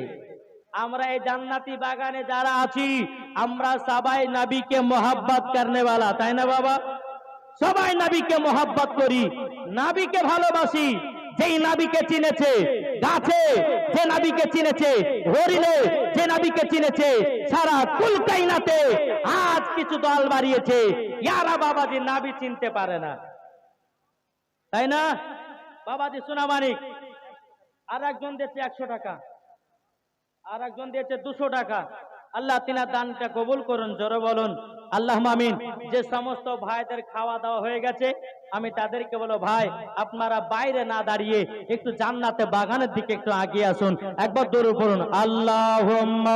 আমরা এই জান্নাতি বাগানে যারা আছি আমরা সবাই নবীকে মোহাব্বত করনে वाला তাই না বাবা সবাই নবীকে মোহাব্বত করি নবীকে ভালোবাসি যেই নবীকে চিনেছে গাছে যে নবীকে চিনেছে হরিণে যে নবীকে চিনেছে সারা কুল কায়নাতে আজ কিছু দল বাড়িয়েছে ইয়ারা বাবাজি নবী চিনতে পারে না তাই না বাবাজি সোনামানিক আর একজন দিয়েছে 100 টাকা আর একজন দিয়েছে 200 টাকা আল্লাহ তিনার দানটা কবুল করুন জোরে বলুন আল্লাহুম্মা আমিন। যে সমস্ত ভাইদের খাওয়া দাওয়া হয়ে গেছে আমি তাদেরকে বলো ভাই আপনারা বাইরে না দাঁড়িয়ে একটু জান্নাতে বাগানের দিকে একটু এগিয়ে আসুন একবার দরুদ পড়ুন আল্লাহুম্মা।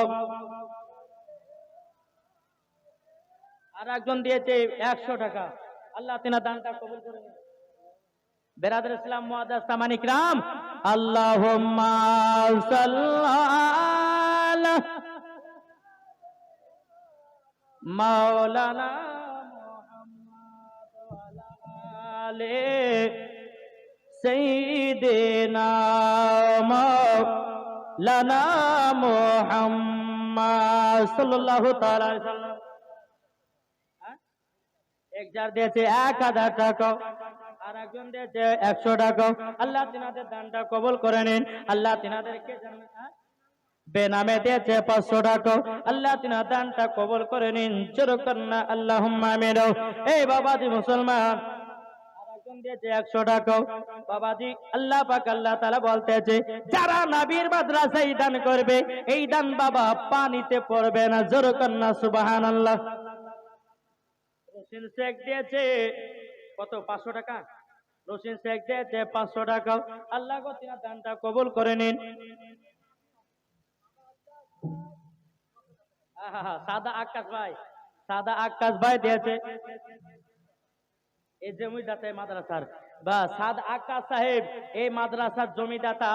আর একজন দিয়েছে 100 টাকা আল্লাহ তিনার দানটা কবুল করুন। বেরাদর ইসলাম মুআদ্দাস সামানিক রাম আল্লাহুম্মা সাল্লাল্লাহু মাওলানা মুহাম্মদ ওয়া আলে সাইয়্যিদিনা মাওলানা মুহাম্মদ সাল্লাল্লাহু তাআলা আলাইহি ওয়াসাল্লাম। এক যার দিয়েছে 1000 টাকা আর একজন দিয়েছে 100 টাকা আল্লাহ তিনাদের দানটা কবুল করে নিন আল্লাহ তিনাদেরকে বেনামে দিয়েছে 500 টাকা আল্লাহ তিনার দানটা কবুল করে নিন জোরে কন্না আল্লাহুম্মা আমিন। এই বাবাজি মুসলমান আর একজন দিয়েছে 100 টাকা বাবাজি আল্লাহ পাক আল্লাহ তাআলা বলতেছে যারা নবীর মাদ্রাসায় দান করবে এই দান বাবা পানিতে পড়বে না জোরে কন্না সুবহানাল্লাহ। রশিদ শেখ দিয়েছে কত 500 টাকা রশিদ শেখ দিয়েছে 500 টাকা আল্লাহ গো তিনার দানটা কবুল করে নিন। সাদা আকাশ ভাই দিয়েছে এই জমিদাতা মাদ্রাসার বা সাদ আকাশ সাহেব এই মাদ্রাসার জমিদাতা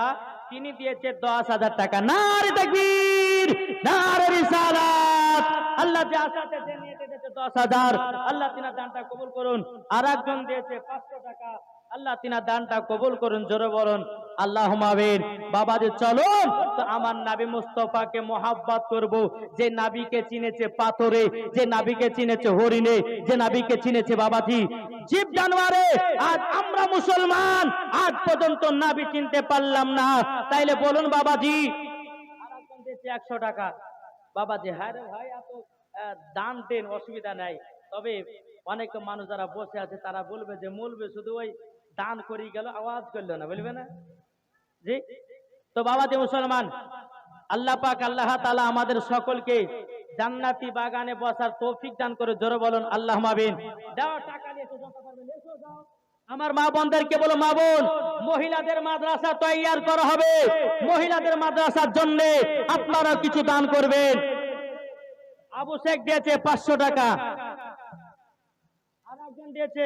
তিনি দিয়েছে 10,000 টাকা নারে তাকবীর নারে রিসালাত আল্লাহ যে আসাতে যে নিয়েছে দিয়েছে 10,000 আল্লাহ তিনার দানটা কবুল করুন। আর একজন দিয়েছে 500 টাকা আল্লাহ তিনার দানটা কবুল করুন জোরে বলুন আল্লাহুম্মা আমিন। বাবাজি চলুন তো আমার নবী মুস্তাফাকে মোহাব্বত করব যে নবীকে চিনেছে পাথরে যে নবীকে চিনেছে হরিণে যে নবীকে চিনেছে বাবাজি জীব জানোয়ারে আজ আমরা মুসলমান আজ পর্যন্ত নবী চিনতে পারলাম না তাইলে বলুন বাবাজি। আর একজন দিয়েছে 100 টাকা বাবাজি হ্যাঁ রে ভাই এত দান দেন অসুবিধা নাই তবে অনেক মানুষ যারা বসে আছে তারা বলবে যে মূলবে শুধু ওই দান করি গেল আওয়াজ করলো না বলবে না জি। তো বাবাজি মুসলমান আল্লাহ পাক আল্লাহ তাআলা আমাদের সকলকে জান্নাতি বাগানে বসার তৌফিক দান করে। জোরে বলুন আল্লাহুম্মা আমিন। দাও টাকা নিয়ে এসো, যত পারবে নিয়ে এসো, যাও। আমার মা বোনদেরকে বলো, মা বোন, মহিলাদের মাদ্রাসা তৈয়ার করা হবে, মহিলাদের মাদ্রাসার জন্য আপনারা কিছু দান করবেন। আবু শেখ দিয়েছে 500 টাকা, আর একজন দিয়েছে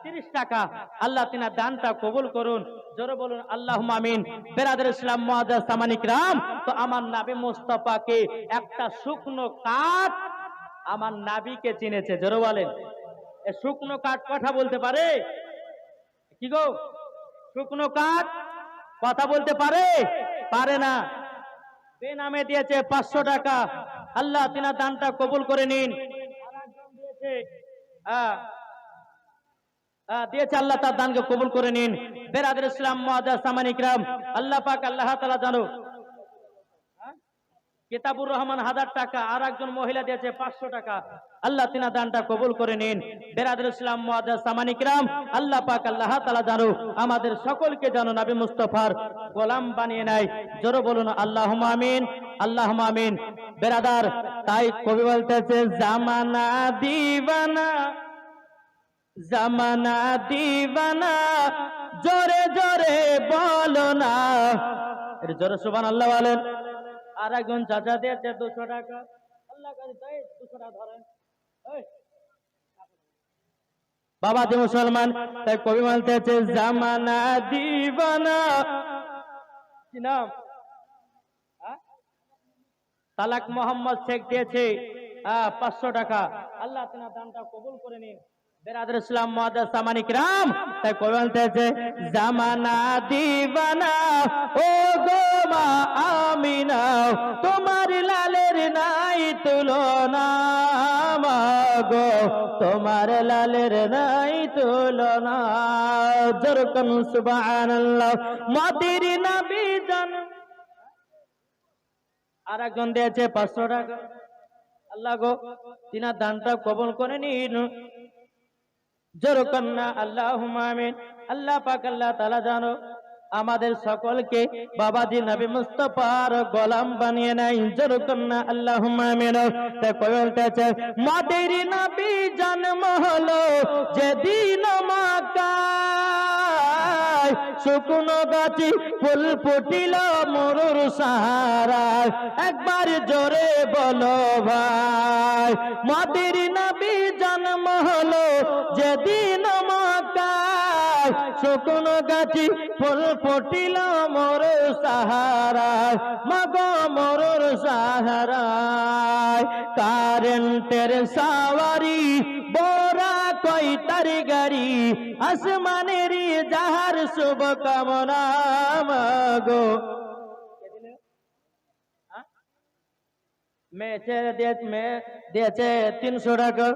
30 টাকা। আল্লাহ তিনার দানটা কবুল করুন। জোরে বলুন আল্লাহুম্মা আমিন। বেরাদর ইসলাম মুআজ্জাজ সামানি কিরাম, তো আমার নবী মুস্তাফাকে একটা শুকনো কাঠ আমার নবীকে চিনেছে। জোরে বলেন, এ শুকনো কাঠ কথা বলতে পারে? কি গো, শুকনো কাঠ কথা বলতে পারে? পারে না। বেনামে দিয়েছে 500 টাকা। আল্লাহ তিনার দানটা কবুল করে নিন। আর একজন দিয়েছে দিয়েছে, আল্লাহ তার দানকে কবুল করে নিন। বেরাদর ইসলাম মুআজ্জাজ সামানি কিরাম, আল্লাহ পাক আল্লাহ তাআলা জানো। কিতাবুর রহমান 1000 টাকা, আর একজন মহিলা দিয়েছে 500 টাকা। আল্লাহ তিনার দানটা কবুল করে নিন। বেরাদর ইসলাম মুআজ্জাজ সামানি কিরাম, আল্লাহ পাক আল্লাহ তাআলা জানো আমাদের সকলকে জানো নবী মুস্তাফার গোলাম বানিয়ে নেয়। জোরে বলুন আল্লাহুম্মা আমিন, আল্লাহুম্মা আমিন। বেরাদার, তাই কবি বলতেছে, জামানা দিওয়ানা, জামানা দিওয়ানা, জোরে জোরে বলো না। এর জোরে সুবহানাল্লাহ বলেন। আর একজন চাচা দিয়েছে 200 টাকা। আল্লাহ কাছে তাই 200 টাকা ধরেন। বাবা যে মুসলমান, তাই কবি বলতেছে, জামানা দিওয়ানা। কি নাম? তালাক মোহাম্মদ শেখ দিয়েছে 500 টাকা। আল্লাহ তাআলা দানটা কবুল করে নিন। বেরাদর ইসলাম মুআজ্জাজ সামানি কিরাম, তাই কবি বলতেছে, জামানা দিওয়ানা, ও গো মা আমিনা, তোমার লালের নাই তুলনা, মা গো তোমার লালের নাই তুলনা। জোরকন সুবহানাল্লাহ। মাটির নবী জান। আর একজন দিয়েছে 500 টাকা। আল্লাহ গো তিনার দানটা কবুল করে নিন। জোরকন না আল্লাহুম্মা আমিন। আল্লাহ পাক আল্লাহ তাআলা জানো আমাদের সকলকে বাবাজি নবী মুস্তাফার গোলাম বানিয়ে নেয়। জোরকন না আল্লাহুম্মা আমিন। তাই বলতেছে, মাটির নবী জন্ম হলো যেদিন মক্কায়, শুকনো গাছে ফুল ফুটিল মরুর সাহারায়। একবার জোরে বলো ভাই, মাটির নবী জন্ম হলো যেদিন মক্কায়, শুকনো গাছে ফুল ফুটিল মরুর সাহারায়, মাগো মরুর সাহারায়। কারেন্টের সাওয়ারি বোরা কই তার গাড়ি, আসমানের যাহার শুভ কামনা, মাগো মেয়ে দিয়েছে 300 টাকা।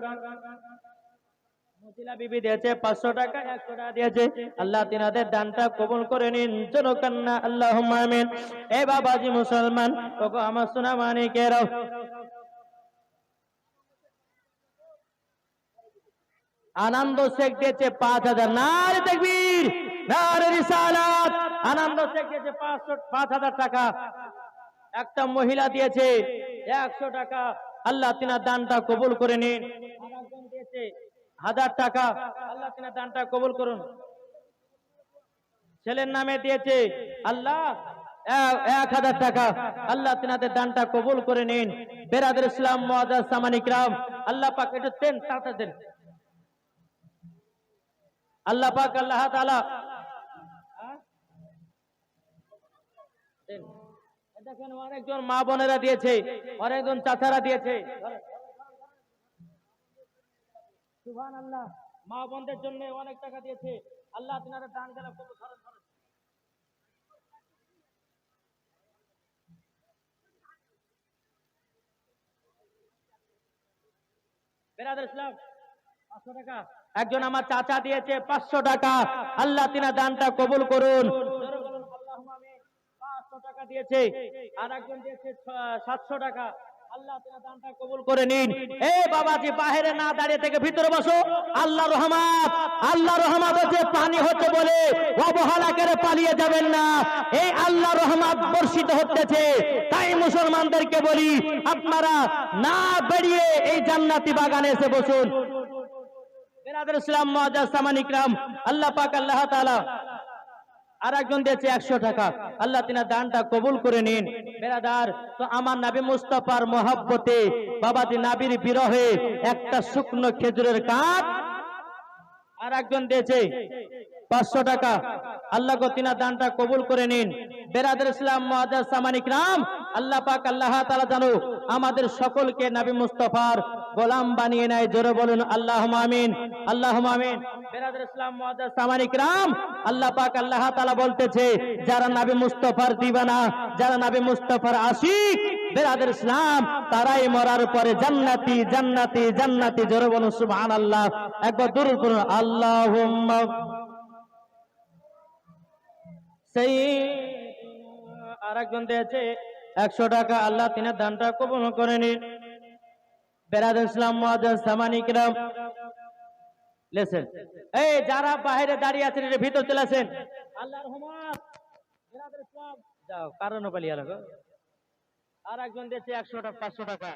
মতিলা বিবি দিয়েছে 500 টাকা, 100 টাকা দিয়েছে। আল্লাহ তিনাদের দানটা কবুল করে নিন। জোরকন না আল্লাহুম্মা আমিন। এ বাবাজি মুসলমান, ওগো আমার সোনা মানিকেরাও, আনন্দ শেখ দিয়েছে 5000। নারে তাকবীর, নারে রিসালাত। আনন্দ শেখ দিয়েছে 5000 টাকা। একটা মহিলা দিয়েছে 100 টাকা। আল্লাহ তিনার দানটা কবুল করে নিন। আর একজন দিয়েছে 1000 টাকা। আল্লাহ তিনার দানটা কবুল করুন। ছেলের নামে দিয়েছে আল্লাহ 1000 টাকা। আল্লাহ তিনাদের দানটা কবুল করে নিন। বেরাদর ইসলাম মুআজ্জাজ সামানি কিরাম, আল্লাহ পাক একটু দেন, তাড়াতাড়ি দেন। আল্লাহ পাক আল্লাহ তাআলা দেখেন, অনেকজন মা বোনেরা দিয়েছে, অনেকজন চাচারা দিয়েছে। সুবহানাল্লাহ। মা বোনদের জন্য অনেক টাকা দিয়েছে। আল্লাহ তিনাদের দান গেল কবুল করেন। বেরাদর ইসলাম 500 টাকা। একজন আমার চাচা দিয়েছে 500 টাকা। আল্লাহ তিনার দানটা কবুল করুন। আল্লাহুম্মা আমিন। 500 টাকা দিয়েছে। আর একজন দিয়েছে 700 টাকা। আল্লাহ তোমার দানটা কবুল করে নিন। এই বাবাজি বাইরে না দাঁড়িয়ে থেকে ভিতরে বসো। আল্লাহ রহমত হচ্ছে পানি হচ্ছে বলে অবহেলা করে পালিয়ে যাবেন না। এই আল্লাহ রহমত বর্ষিত হতেছে, তাই মুসলমানদেরকে বলি আপনারা না বেরিয়ে এই জান্নাতি বাগানে এসে বসুন। বেরাদর ইসলাম মুআজ্জাজ সামানি ইকরাম, আল্লাহ পাক আল্লাহ তাআলা আর একজন দিয়েছে 100 টাকা। আল্লাহ তিনার দানটা কবুল করে নিন। বেরাদার, তো আমার নবী মুস্তাফার মহব্বতে বাবাজি নবীর বিরহে একটা শুকনো খেজুরের কাঠ আর একজন দিয়েছে 500 টাকা। আল্লাহ গো তিনার দানটা কবুল করে নিন। বেরাদর ইসলাম মুআজ্জাজ সামানি ইকরাম, আল্লাহ পাক আল্লাহ তাআলা জানো আমাদের সকলকে নবী মুস্তাফার গোলাম বানিয়ে নেয়। জোরে বলুন আল্লাহুম্মা আমিন, আল্লাহুম্মা আমিন। বেরাদর ইসলাম মুআজ্জাজ সামানি ইকরাম, আল্লাহ পাক আল্লাহ তাআলা বলতেছে যারা নবী মুস্তাফার দিওয়ানা, যারা নবী মুস্তাফার আশিক, বেরাদর ইসলাম তারাই মরার পরে জান্নাতি জান্নাতি জান্নাতি। জোরে বলুন সুবহানাল্লাহ। একবার দুরূদ পড়ুন আল্লাহুম্মা সাইয়্যিদিনা। আর একজন দিয়েছে 100 টাকা। আল্লাহ তিনার দানটা কবুল করে নিন। বেরাদর ইসলাম মুআজ্জাজ সামানি ইকরাম লেসেন। এই যারা বাইরে দাঁড়িয়ে আছেন এর ভিতর চলে আসেন। আল্লাহর রহমত বেরাদর ইসলাম যাও কারণ পালিয়ে লাগো। আর একজন দিয়েছে 100 টাকা 500 টাকা।